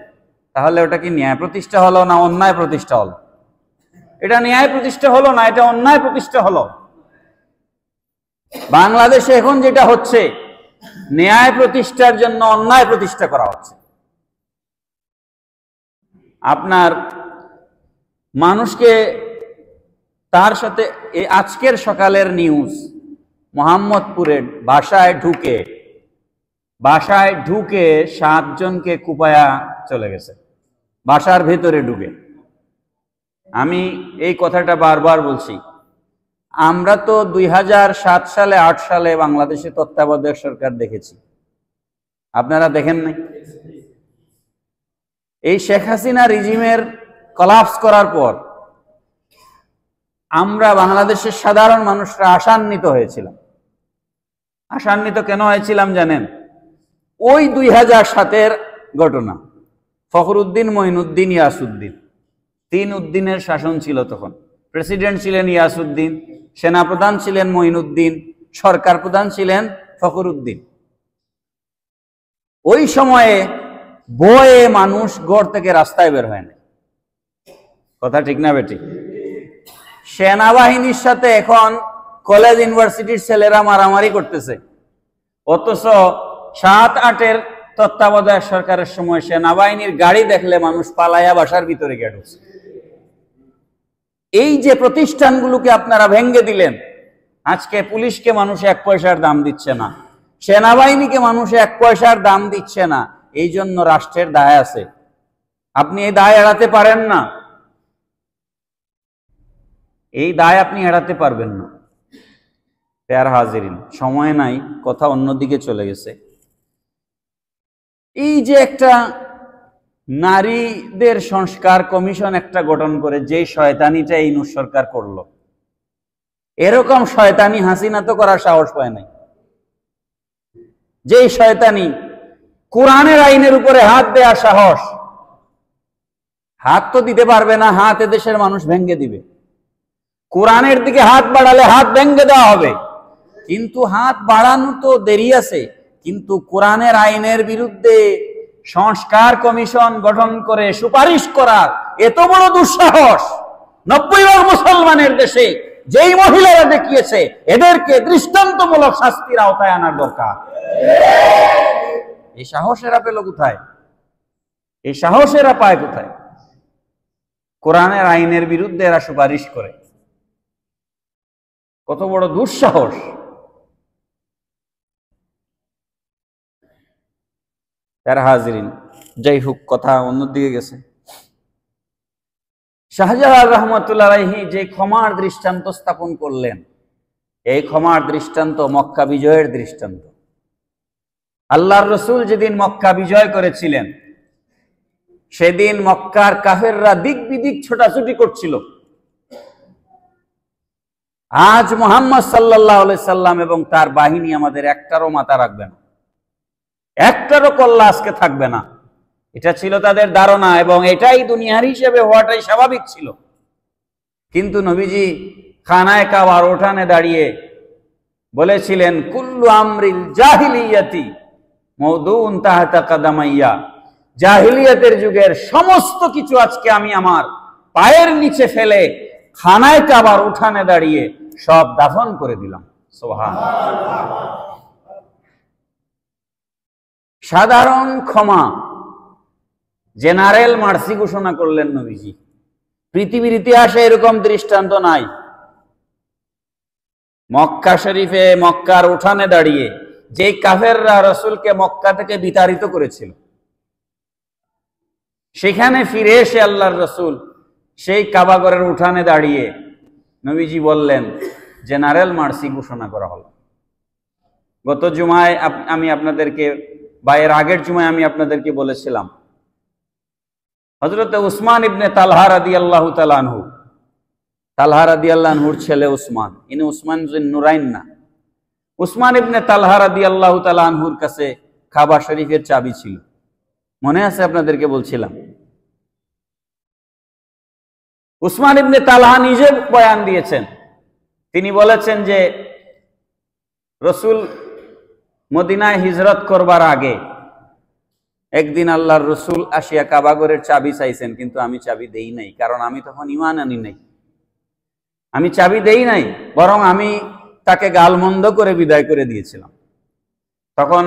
তাহলে ওটা কি ন্যায় প্রতিষ্ঠা হলো না অন্যায় প্রতিষ্ঠা হলো? এটা ন্যায় প্রতিষ্ঠা হলো না, এটা অন্যায় প্রতিষ্ঠা হলো। বাংলাদেশে এখন যেটা হচ্ছে, ন্যায় প্রতিষ্ঠার জন্য অন্যায় প্রতিষ্ঠা করা হচ্ছে। আপনার মানুষকে তার সাথে আজকের সকালের নিউজ, মোহাম্মদপুরে বাসায় ঢুকে 7 জনকে কুপায়া চলে গেছে, বাসার ভেতরে ঢুকে। আমি এই কথাটা বারবার বলছি, আমরা তো 2007 সালে 8 সালে বাংলাদেশে তত্ত্বাবধায়ক সরকার দেখেছি, আপনারা দেখেন নাই? এই শেখ হাসিনা রিজিমের কলাপস করার পর আমরা বাংলাদেশের সাধারণ মানুষরা আশান্বিত হয়েছিলাম। আশান্বিত কেন হয়েছিলাম জানেন? ওই 2007-এর ঘটনা, ফখরুদ্দিন, মঈনুদ্দিন, ইয়াসউদ্দিন, 3 উদ্দিনের শাসন ছিল তখন। প্রেসিডেন্ট ছিলেন ইয়াসউদ্দিন, সেনাপ্রধান ছিলেন মঈনুদ্দিন, সরকার প্রধান ছিলেন ফখরুদ্দিন। ওই সময়ে ভয়ে মানুষ ঘর থেকে রাস্তায় বের হয় না। কথা ঠিক না বেঠিক? সেনাবাহিনীর সাথে এখন কলেজ ইউনিভার্সিটির ছেলেরা মারামারি করতেছে, অথচ 7-8-এর তত্ত্বাবধায়ক সরকারের সময় সেনাবাহিনীর গাড়ি দেখলে মানুষ পালায়া বাসার ভিতরে গিয়ে ঢুকছে। এই যে প্রতিষ্ঠানগুলোকে আপনারা ভেঙে দিলেন, আজকে পুলিশকে মানুষ 1 পয়সার দাম দিচ্ছে না, সেনাবাহিনীকে মানুষ 1 পয়সার দাম দিচ্ছে না। এই জন্য রাষ্ট্রের দায় আছে, আপনি এই দায় এড়াতে পারেন না, এই দায় আপনি এড়াতে পারবেন না। প্যার হাজিরিন, সময় নাই, কথা অন্যদিকে চলে গেছে। এই যে একটা নারীদের সংস্কার কমিশন একটা গঠন করে যে শয়তানিটা এই সরকার করলো, এরকম শয়তানি হাসিনা তো করার সাহস পায় নাই। যে শয়তানি কোরআনের আইনের উপরে হাত দেওয়ার সাহস, হাত তো দিতে পারবে না, হাত এদেশের মানুষ ভেঙ্গে দিবে। কোরআনের দিকে হাত বাড়ালে হাত ভেঙ্গে দেওয়া হবে, কিন্তু হাত বাড়ানো তো দেরি আছে। কিন্তু কোরআনের আইনের বিরুদ্ধে সংস্কার কমিশন গঠন করে সুপারিশ করার এত বড় দুঃসাহস 90 ভাগ মুসলমানের দেশে যেই মহিলারা দেখিয়েছে, এদেরকে দৃষ্টান্তমূলক শাস্তির আওতায় আনার দরকার। এই সাহস এরা পেল কোথায়? এই সাহস এরা পায় কোথায়? কোরআনের আইনের বিরুদ্ধে এরা সুপারিশ করে, কত বড় দুঃসাহস! তার হাজিরিন, যাই হোক, কথা অন্যদিকে গেছে। শাহজালাল রহমতুল্লাহ আলাইহি যে ক্ষমার দৃষ্টান্ত স্থাপন করলেন, এই ক্ষমার দৃষ্টান্ত মক্কা বিজয়ের দৃষ্টান্ত। আল্লাহর রসুল যেদিন মক্কা বিজয় করেছিলেন, সেদিন মক্কার কাফেররা দিক বিদিক ছোটাছুটি করছিল। আজ মুহাম্মদ সাল্লাল্লাহু আলাইহি সাল্লাম এবং তার বাহিনী আমাদের একটারও মাথা রাখবে না, একটারও কল্লা আজকে থাকবে না, এটা ছিল তাদের ধারণা, এবং এটাই দুনিয়ার হিসেবে হওয়াটাই স্বাভাবিক ছিল। কিন্তু নবীজি খানায় কাবার উঠানে দাঁড়িয়ে বলেছিলেন, কুল্লু আমরিল জাহিলিয়াতি মওদুন তাহতা কাদামাইয়া, জাহিলিয়াতের যুগের সমস্ত কিছু আজকে আমি আমার পায়ের নিচে ফেলে খানায় কাবার উঠানে দাঁড়িয়ে সব দাফন করে দিলাম। সুবহানাল্লাহ। সাধারণ ক্ষমা, জেনারেল মার্সি ঘোষণা করলেন নবীজি। পৃথিবীর ইতিহাসে এরকম দৃষ্টান্ত নাই। মক্কা শরীফে মক্কার উঠানে দাঁড়িয়ে যে কাফেররা রাসূলকে মক্কা থেকে বিতাড়িত করেছিল, সেখানে ফিরে এসে আল্লাহর রাসূল সেই কাবাগরের উঠানে দাঁড়িয়ে নবীজি বললেন, জেনারেল মার্সি ঘোষণা করা হলো। গত জুমায় আমি আপনাদেরকে, বা এর আগের জুমায় আমি আপনাদেরকে বলেছিলাম, হযরত উসমান ইবনে তালহা রাদিয়াল্লাহু তাআলা আনহু, তালহা রাদিয়াল্লাহু আনহুর ছেলে উসমান, ইনি উসমান যিন নুরাইন না, উসমান ইবনে তালহা রাদিয়াল্লাহু তাআলা আনহুর কাছে কাবা শরীফের চাবি ছিল। মনে আছে? আপনাদেরকে বলছিলাম। উসমান ইবনে তালহা নিজে বয়ান দিয়েছেন, তিনি বলেছেন যে রসুল মদিনায় হিজরত করবার আগে একদিন আল্লাহর রসুল আসিয়া কাবাগরের চাবি চাইছেন, কিন্তু আমি চাবি দেই নাই, কারণ আমি তখন ঈমান আনি নাই। আমি চাবি দেই নাই, বরং আমি তাকে গালমন্দ করে বিদায় করে দিয়েছিলাম। তখন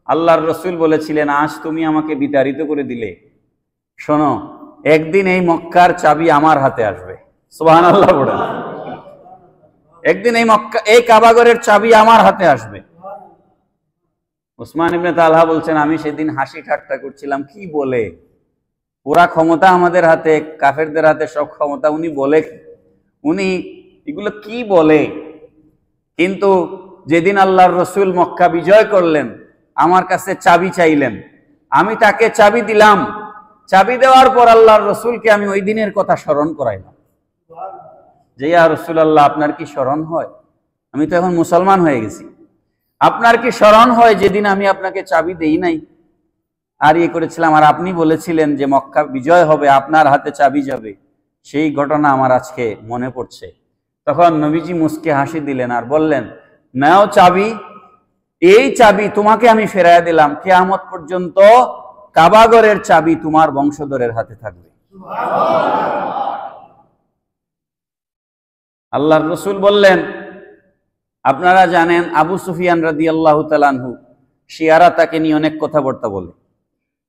আল্লাহর রসুল বলেছিলেন, আজ তুমি আমাকে বিতাড়িত করে দিলে, শোনো, একদিন এই মক্কার চাবি আমার হাতে আসবে। সুবহানাল্লাহ বলেন। একদিন এই কাবাগরের চাবি আমার হাতে আসবে। উসমান ইবনে তালহা বলছেন, আমি সেদিন হাসি ঠাট্টা করছিলাম, কি বলে, পুরা ক্ষমতা আমাদের হাতে, কাফেরদের হাতে সব ক্ষমতা, উনি এগুলো কি বলে। কিন্তু যেদিন আল্লাহর রসুল মক্কা বিজয় করলেন, আমার কাছে চাবি চাইলেন, আমি তাকে চাবি দিলাম। চাবি দেওয়ার পর আল্লাহর রসুলকে আমি ওই দিনের কথা স্মরণ করাইলাম যে, ইয়া রাসূলুল্লাহ, আপনার কি স্মরণ হয়, আমি তো এখন মুসলমান হয়ে গেছি, আপনার কি স্মরণ হয় যেদিন আমি আপনাকে চাবি দেই নাই আর ইয়ে করেছিলাম, আর আপনি বলেছিলেন যে মক্কা বিজয় হবে, আপনার হাতে চাবি যাবে, সেই ঘটনা আমার আজকে মনে পড়ছে। তখন নবীজি মুস্কে হাসি দিলেন আর বললেন, নাও চাবি, এই চাবি তোমাকে আমি ফেরাইয়া দিলাম, কিয়ামত পর্যন্ত কাবাগরের চাবি তোমার বংশধরের হাতে থাকবে। আল্লাহর রসুল বললেন, আপনারা জানেন আবু সুফিয়ান রাদিয়াল্লাহু তাআলা আনহু, শিয়ারা তাকে নিয়ে অনেক কথাবার্তা বলে,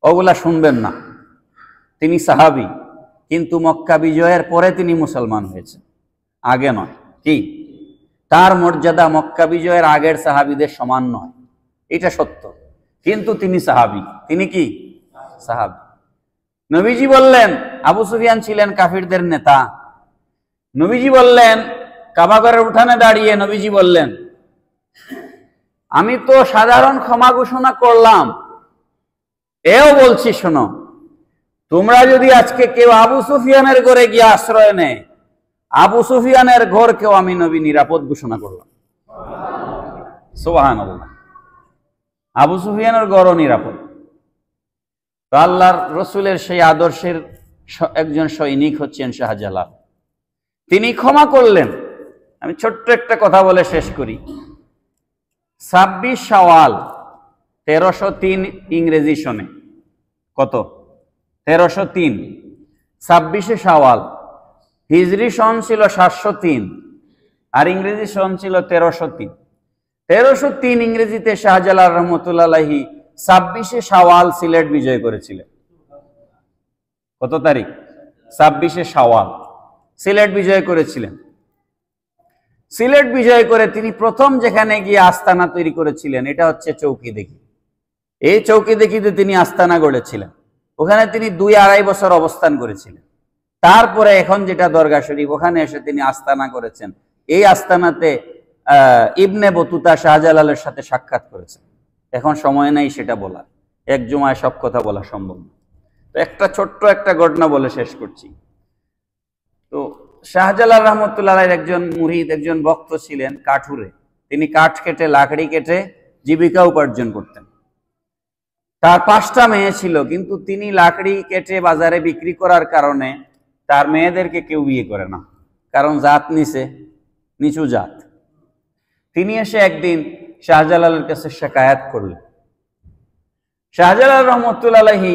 ওগুলা শুনবেন না। তিনি সাহাবী, কিন্তু মক্কা বিজয়ের পরে তিনি মুসলমান হয়েছেন, আগে নয়। কি তার মর্যাদা মক্কা বিজয়ের আগের সাহাবীদের সমান নয়, এটা সত্য, কিন্তু তিনি সাহাবী। তিনি কি সাহাবী। নবীজি বললেন, আবু সুফিয়ান ছিলেন কাফিরদের নেতা। নবীজি বললেন, কাবাগরের উঠানে দাঁড়িয়ে নবীজি বললেন, আমি তো সাধারণ ক্ষমা ঘোষণা করলাম, এও বলছি, শোনো, তোমরা যদি আজকে কেউ আবু সুফিয়ানের ঘরে গিয়ে আশ্রয় নেয়, আবু সুফিয়ানের ঘরকেও আমি নবী নিরাপদ ঘোষণা করলাম। সুবহানাল্লাহ। আবু সুফিয়ানের ঘরও নিরাপদ। তো আল্লাহর রসুলের সেই আদর্শের একজন সৈনিক হচ্ছেন শাহজালাল। তিনি ক্ষমা করলেন। আমি ছোট্ট একটা কথা বলে শেষ করি। 26 শাওয়াল 1303 ইংরেজি সনে, কত? 1303। 26 শাওয়াল, হিজরি সন ছিল 703 আর ইংরেজি সন ছিল 1303। 1303 ইংরেজিতে শাহজালাল রহমতুল্লাহ আলাইহি 26 শাওয়াল সিলেট বিজয় করেছিলেন। কত তারিখ? 26 শাওয়াল সিলেট বিজয় করেছিলেন। সিলেট বিজয় করে তিনি প্রথম যেখানে গিয়ে আস্তানা তৈরি করেছিলেন, এটা হচ্ছে চৌকিদিঘি। এই চৌকিদিঘিতে তিনি আস্তানা গড়েছিলেন। ওখানে তিনি 2-2.5 বছর অবস্থান করেছিলেন। তারপরে এখন যেটা দরগা শরীফ, ওখানে এসে তিনি আস্তানা করেছেন। এই আস্তানাতে ইবনে বতুতা শাহজালালের সাথে সাক্ষাৎ করেছেন। এখন সময় নাই সেটা বলার, এক জুমায় সব কথা বলা সম্ভব না। তো একটা ছোট্ট একটা ঘটনা বলে শেষ করছি। তো শাহজালাল রহমতুল্লাহ আলাইহির একজন মুরিদ, একজন ভক্ত ছিলেন কাঠুরে। তিনি কাঠ কেটে, লাকড়ি কেটে জীবিকা উপার্জন করতেন। তার 5টা মেয়ে ছিল, কিন্তু তিনি লাকড়ি কেটে বাজারে বিক্রি করার কারণে তার মেয়েদেরকে কেউ বিয়ে করে না, কারণ জাত নিচু জাত। তিনি এসে একদিন শাহজালালের কাছে শিকায়াত করলেন। শাহজালাল রহমতুল্লাহ আলাইহি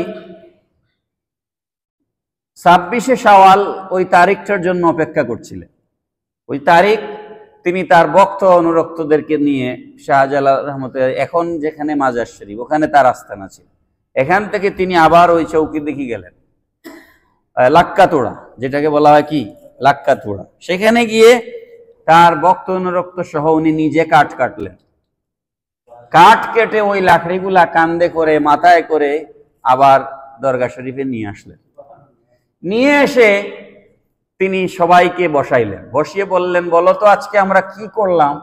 26 শাওয়াল ওই তারিখটার জন্য অপেক্ষা করছিলেন। ওই তারিখ তিনি তার ভক্ত অনুরক্তদেরকে নিয়ে শাহজালাল রহমতুল্লাহ এখন যেখানে মাজার শরীফ, ওখানে তার আস্তানা ছিল। এখান থেকে তিনি আবার ওই চৌকিদিঘি গেলেন, লাক্কাতুড়া, যেটাকে বলা হয় কি লাক্কাতুড়া। সেখানে গিয়ে তার ভক্ত অনুরক্ত সহ উনি নিজে কাঠ কাটলেন। কাঠ কেটে ওই লাকড়িগুলা কান্দে করে, মাথায় করে আবার দরগা শরীফে নিয়ে আসলেন। নিয়ে এসে তিনি সবাইকে বসাইলেন। বসিয়ে বললেন, বলো তো আজকে আমরা কি করলাম?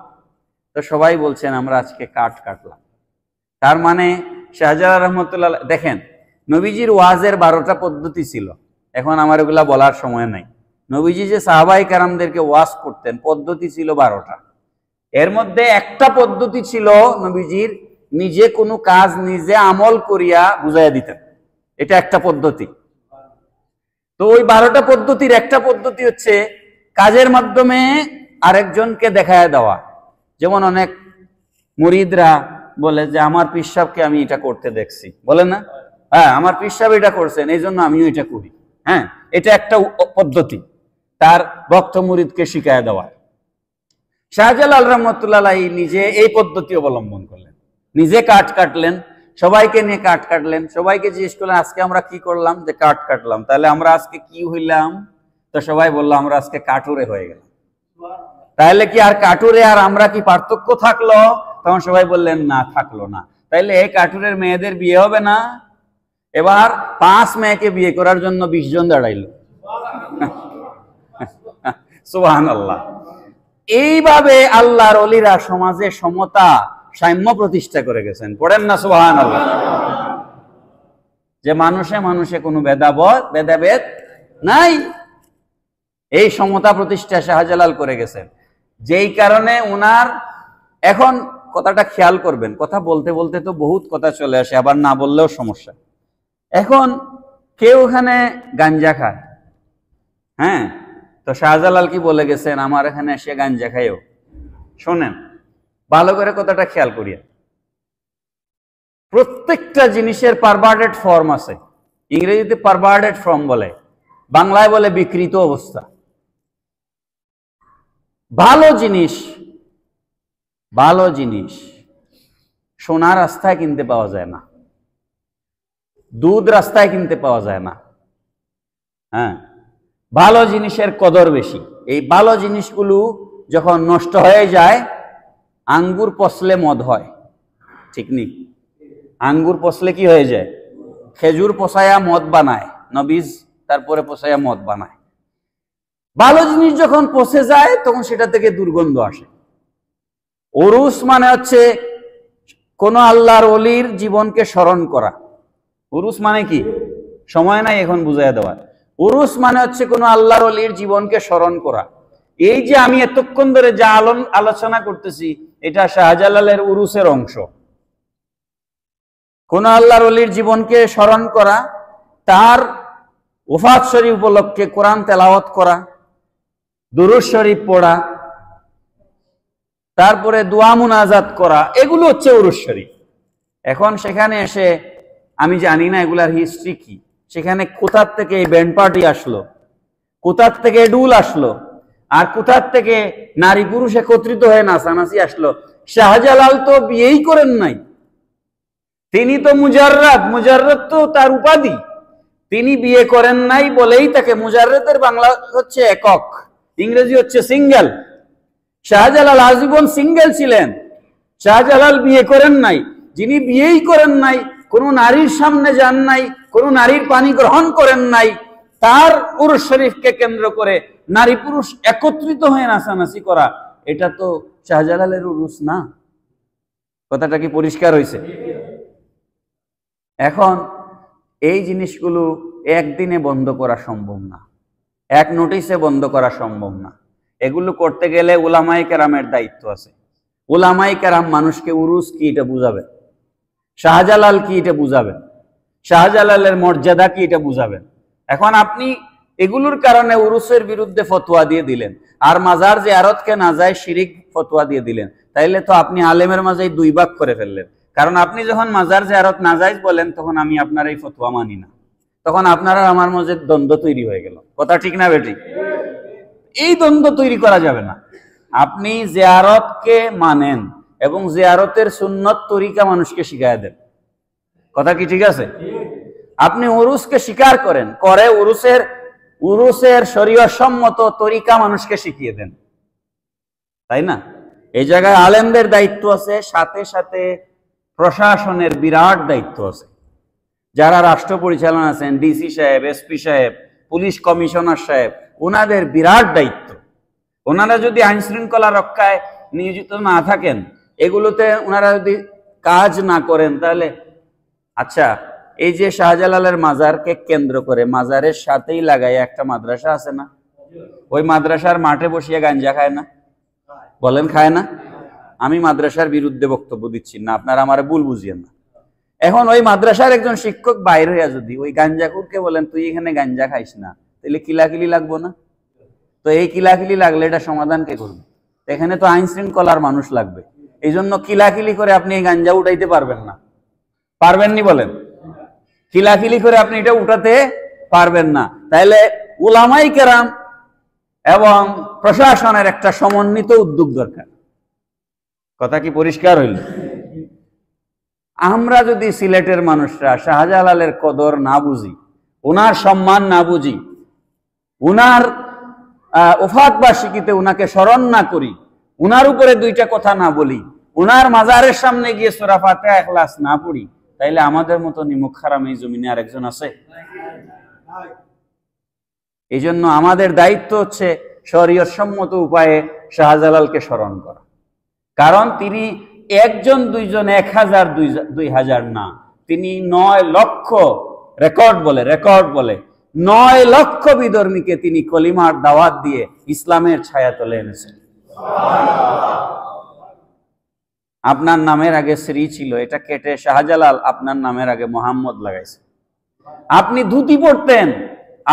তো সবাই বলছেন, আমরা আজকে কাঠ কাটলাম। তার মানে শাহজালাল রহমতুল্লাহ, দেখেন, নবীজির ওয়াজের 12টা পদ্ধতি ছিল। এখন আমার এগুলা বলার সময় নাই। নবীজি যে সাহাবায়ে কেরামদেরকে ওয়াজ করতেন, পদ্ধতি ছিল 12টা। এর মধ্যে একটা পদ্ধতি ছিল নবীজির নিজে কোনো কাজ নিজে আমল করিয়া বুঝাইয়া দিতেন। এটা একটা পদ্ধতি। তো ওই 12টা পদ্ধতির একটা পদ্ধতি হচ্ছে কাজের মাধ্যমে আরেকজনকে দেখায় দেওয়া। যেমন অনেক মুরিদরা বলে যে আমার পীর সাহেবকে আমি এটা করতে দেখছি, বলে না? হ্যাঁ, আমার পীর সাহেব এটা করছেন, এই জন্য আমিও এটা করি। হ্যাঁ, এটা একটা পদ্ধতি তার ভক্ত মুরিদকে শিখায় দেওয়া। শাহজালাল রহমতুল্লাহ আলাইহি নিজে এই পদ্ধতি অবলম্বন করলেন, নিজে কাঠ কাটলেন, সবাইকে নিয়ে কাঠ কাটলেন, সবাইকে জিজ্ঞেস করলেন আজকে আমরা কি করলাম, যে কাঠ কাটলাম, তাহলে আমরা আজকে কি হইলাম? তো সবাই বললো আমরা আজকে কাঠুরে হয়ে গেলাম। তাহলে কি আর কাঠুরে আর আমরা কি পার্থক্য থাকলো? তখন সবাই বললেন না, থাকলো না। তাইলে এই কাঠুরের মেয়েদের বিয়ে হবে না? এবার 5 মেয়েকে বিয়ে করার জন্য 20 জন দাঁড়াইল। সুবহানাল্লাহ। এইভাবে আল্লাহর ওলিরা সমাজে সমতা সাম্য প্রতিষ্ঠা করে গেছেন। পড়েন না সুবহানাল্লাহ। যে মানুষে মানুষে কোনো ভেদাভেদ নাই, এই সমতা প্রতিষ্ঠা শাহজালাল করে গেছেন। যেই কারণে উনার, এখন কথাটা খেয়াল করবেন, কথা বলতে বলতে তো বহুত কথা চলে আসে, আবার না বললেও সমস্যা। এখন কেউ ওখানে গাঞ্জা খায়, হ্যাঁ, তো শাহজালাল কি বলে গেছেন আমার এখানে এসে গাঞ্জা খাইও? শোনেন ভালো করে কথাটা খেয়াল করিয়া, প্রত্যেকটা জিনিসের পারভার্টেড ফর্ম আছে। ইংরেজিতে পারভার্টেড ফর্ম বলে, বাংলায় বলে বিকৃত অবস্থা। ভালো জিনিস সোনা রাস্তায় কিনতে পাওয়া যায় না, দুধ রাস্তায় কিনতে পাওয়া যায় না। হ্যাঁ, ভালো জিনিসের কদর বেশি। এই ভালো জিনিসগুলো যখন নষ্ট হয়ে যায়, আঙ্গুর পচলে মদ হয়, ঠিক নেই? আঙ্গুর পচলে কি হয়ে যায়? খেজুর পচায়া মদ বানায়, নবীজ তারপরে পচায়া মদ বানায়। ভালো জিনিস যখন পচে যায় তখন সেটা থেকে দুর্গন্ধ আসে। উরুস মানে হচ্ছে কোন আল্লাহর ওলির জীবনকে স্মরণ করা। উরুস মানে কি? সময় নাই এখন বুঝাইয়া দেওয়ার। উরুস মানে হচ্ছে কোন আল্লাহর ওলির জীবনকে স্মরণ করা। এই যে আমি এতক্ষণ ধরে যা আলোচনা করতেছি, এটা শাহজালালের উরুসের অংশ। কোন আল্লাহর ওলির জীবনকে স্মরণ করা, তার ওফাত শরীফ উপলক্ষে কোরআন তেলাওয়াত করা, দুরূদ শরীফ পড়া, তারপরে দোয়া মুনাজাত করা, এগুলো হচ্ছে উরুস শরীফ। এখন সেখানে এসে আমি জানি না এগুলার হিস্ট্রি কি, সেখানে কোথার থেকে ব্যান্ড পার্টি আসলো, কোথার থেকে ডুল আসলো, আর কোথার থেকে নারী পুরুষ একত্রিত হয়ে নাচানাচি আসলো। শাহজালাল তো বিয়েই করেন নাই, তিনি তো মুজাররাদ তো তার উপাধি। তিনি বিয়ে করেন নাই বলেই তাকে, মুজাররাদের বাংলা হচ্ছে একক, ইংরেজি হচ্ছে সিঙ্গেল। শাহজালাল আজীবন সিঙ্গেল ছিলেন। শাহজালাল বিয়ে করেন নাই। যিনি বিয়েই করেন নাই, কোন নারীর সামনে যান নাই, কোন নারীর পানি গ্রহণ করেন নাই, তার উরুস শরীফকে কেন্দ্র করে নারী পুরুষ একত্রিত হয়ে নাচানাচি করা, এটা তো শাহজালালের উরুস না। কথাটা কি পরিষ্কার হয়েছে? এখন এই জিনিসগুলো একদিনে বন্ধ করা সম্ভব না, এক নোটিশে বন্ধ করা সম্ভব না। এগুলো করতে গেলে উলামায়ে কেরামের দায়িত্ব আছে। উলামায়ে কেরাম মানুষকে উরুস কি এটা বুঝাবেন, শাহজালাল কি এটা বুঝাবেন, শাহজালালের মর্যাদা কি এটা বুঝাবেন। এখন আপনি এগুলোর কারণে উরুসের বিরুদ্ধে ফতোয়া দিয়ে দিলেন, আর মাজার জিয়ারতকে নাজায়েজ শিরিক ফতোয়া দিয়ে দিলেন, তাইলে তো আপনি আলেমের মাঝে 2 ভাগ করে ফেললেন। কারণ আপনি যখন মাজার জিয়ারত নাজায়েজ বলেন, তখন আমি আপনার এই ফতোয়া মানি না, তখন আপনার আর আমার মাঝে দ্বন্দ্ব তৈরি হয়ে গেল। কথা ঠিক না বেঠিক? এই দ্বন্দ্ব তৈরি করা যাবে না। আপনি জিয়ারতকে মানেন এবং জিয়ারতের সুন্নত তরিকা মানুষকে শিখায় দেন। কথা কি ঠিক আছে? আপনি উরুসকে স্বীকার করেন, করে উরুসের শরীয়ত সম্মত তরিকা মানুষকে শিখিয়ে দেন, তাই না? এই জায়গায় আলেমদের দায়িত্ব আছে, সাথে সাথে প্রশাসনের বিরাট দায়িত্ব আছে। যারা রাষ্ট্র পরিচালনা আছেন, ডিসি সাহেব, এসপি সাহেব, পুলিশ কমিশনার সাহেব, ওনাদের বিরাট দায়িত্ব। ওনারা যদি আইন শৃঙ্খলা রক্ষায় নিয়োজিত না থাকেন, এগুলোতে ওনারা যদি কাজ না করেন, তাহলে আচ্ছা, এই যে শাহজালালের মাজারকে কেন্দ্র করে মাজারের সাথেই লাগাই একটা মাদ্রাসা আছে না? ওই মাদ্রাসার মাঠে বসিয়ে গাঞ্জা খায় না? বলেন খায় না? আমি মাদ্রাসার বিরুদ্ধে বক্তব্য দিচ্ছি না, আপনারা আমার ভুল বুঝিয়েন না। এখন ওই মাদ্রাসার একজন শিক্ষক বাইর হইয়া যদি ওই গাঞ্জাখুরকে বলেন তুই এখানে গাঞ্জা খাইস না, তাহলে কিলাকিলি লাগবো না? তো এই কিলাকিলি লাগলে এটা সমাধান কে করবে? এখানে তো আইন শৃঙ্খলার মানুষ লাগবে। এই জন্য কিলাকিলি করে আপনি এই গাঞ্জা উঠাইতে পারবেন না। পারবেননি বলেন? কিলাকিলি করে আপনি এটা উঠাতে পারবেন না। তাইলে উলামাই কেরাম এবং প্রশাসনের একটা সমন্বিত উদ্যোগ দরকার। কথা কি পরিষ্কার হইল? আমরা যদি সিলেটের মানুষরা শাহজালালের কদর না বুঝি, ওনার সম্মান না বুঝি, উনার ওফাত বার্ষিকীতে উনাকে স্মরণ না করি, উনার উপরে দুইটা কথা না বলি, উনার মাজারের সামনে গিয়ে সূরা ফাতিহা ইখলাস না পড়ি, তাইলে আমাদের মতো নিমুখ হারাম এই জমিনে আরেকজন আছে? এই জন্য আমাদের দায়িত্ব হচ্ছে শরীয়ত সম্মত উপায়ে শাহজালালকে স্মরণ করা। কারণ তিনি একজন, দুইজন, 1000, 2000 না, তিনি 9 লক্ষ, রেকর্ড বলে 9 লক্ষ বিধর্মীকে তিনি কলিমার দাওয়াত দিয়ে ইসলামের ছায়া তলে এনেছেন। আপনার নামের আগে শ্রী ছিল, এটা কেটে শাহজালাল আপনার নামের আগে মোহাম্মদ লাগাইছে। আপনি ধুতি পড়তেন,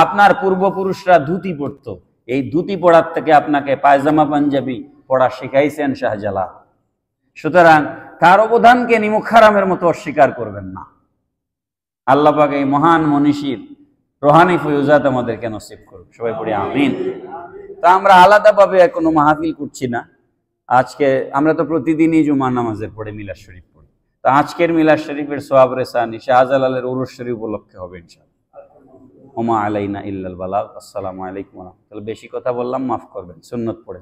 আপনার পূর্বপুরুষরা ধুতি পড়তো, এই ধুতি পড়ার থেকে আপনাকে পায়জামা পাঞ্জাবি পড়া শিখাইছেন শাহজালাল। সুতরাং তার অবদানকে নিমুখ হারামের মতো অস্বীকার করবেন না। আল্লাহ পাক এই মহান মনীষীর রোহানি ফয়ুজাত আমাদেরকে নসিব করুন, সবাই পড়ি আমিন। তা আমরা আলাদাভাবে কোনো মাহফিল করছি না। আজকে আমরা তো প্রতিদিনই জুমার নামাজের পড়ে মিলাদ শরীফ পড়ি, তা আজকের মিলাদ শরীফের সওয়াব রেসানি শাহজালালের উরুস শরীফ উপলক্ষে হবে ইনশাআল্লাহ। ওমা আলাইনা ইল্লাল বালাগ। আসসালামু আলাইকুম ওয়া রাহমাতুল্লাহ। বেশি কথা বললাম, মাফ করবেন, সুন্নত পড়ে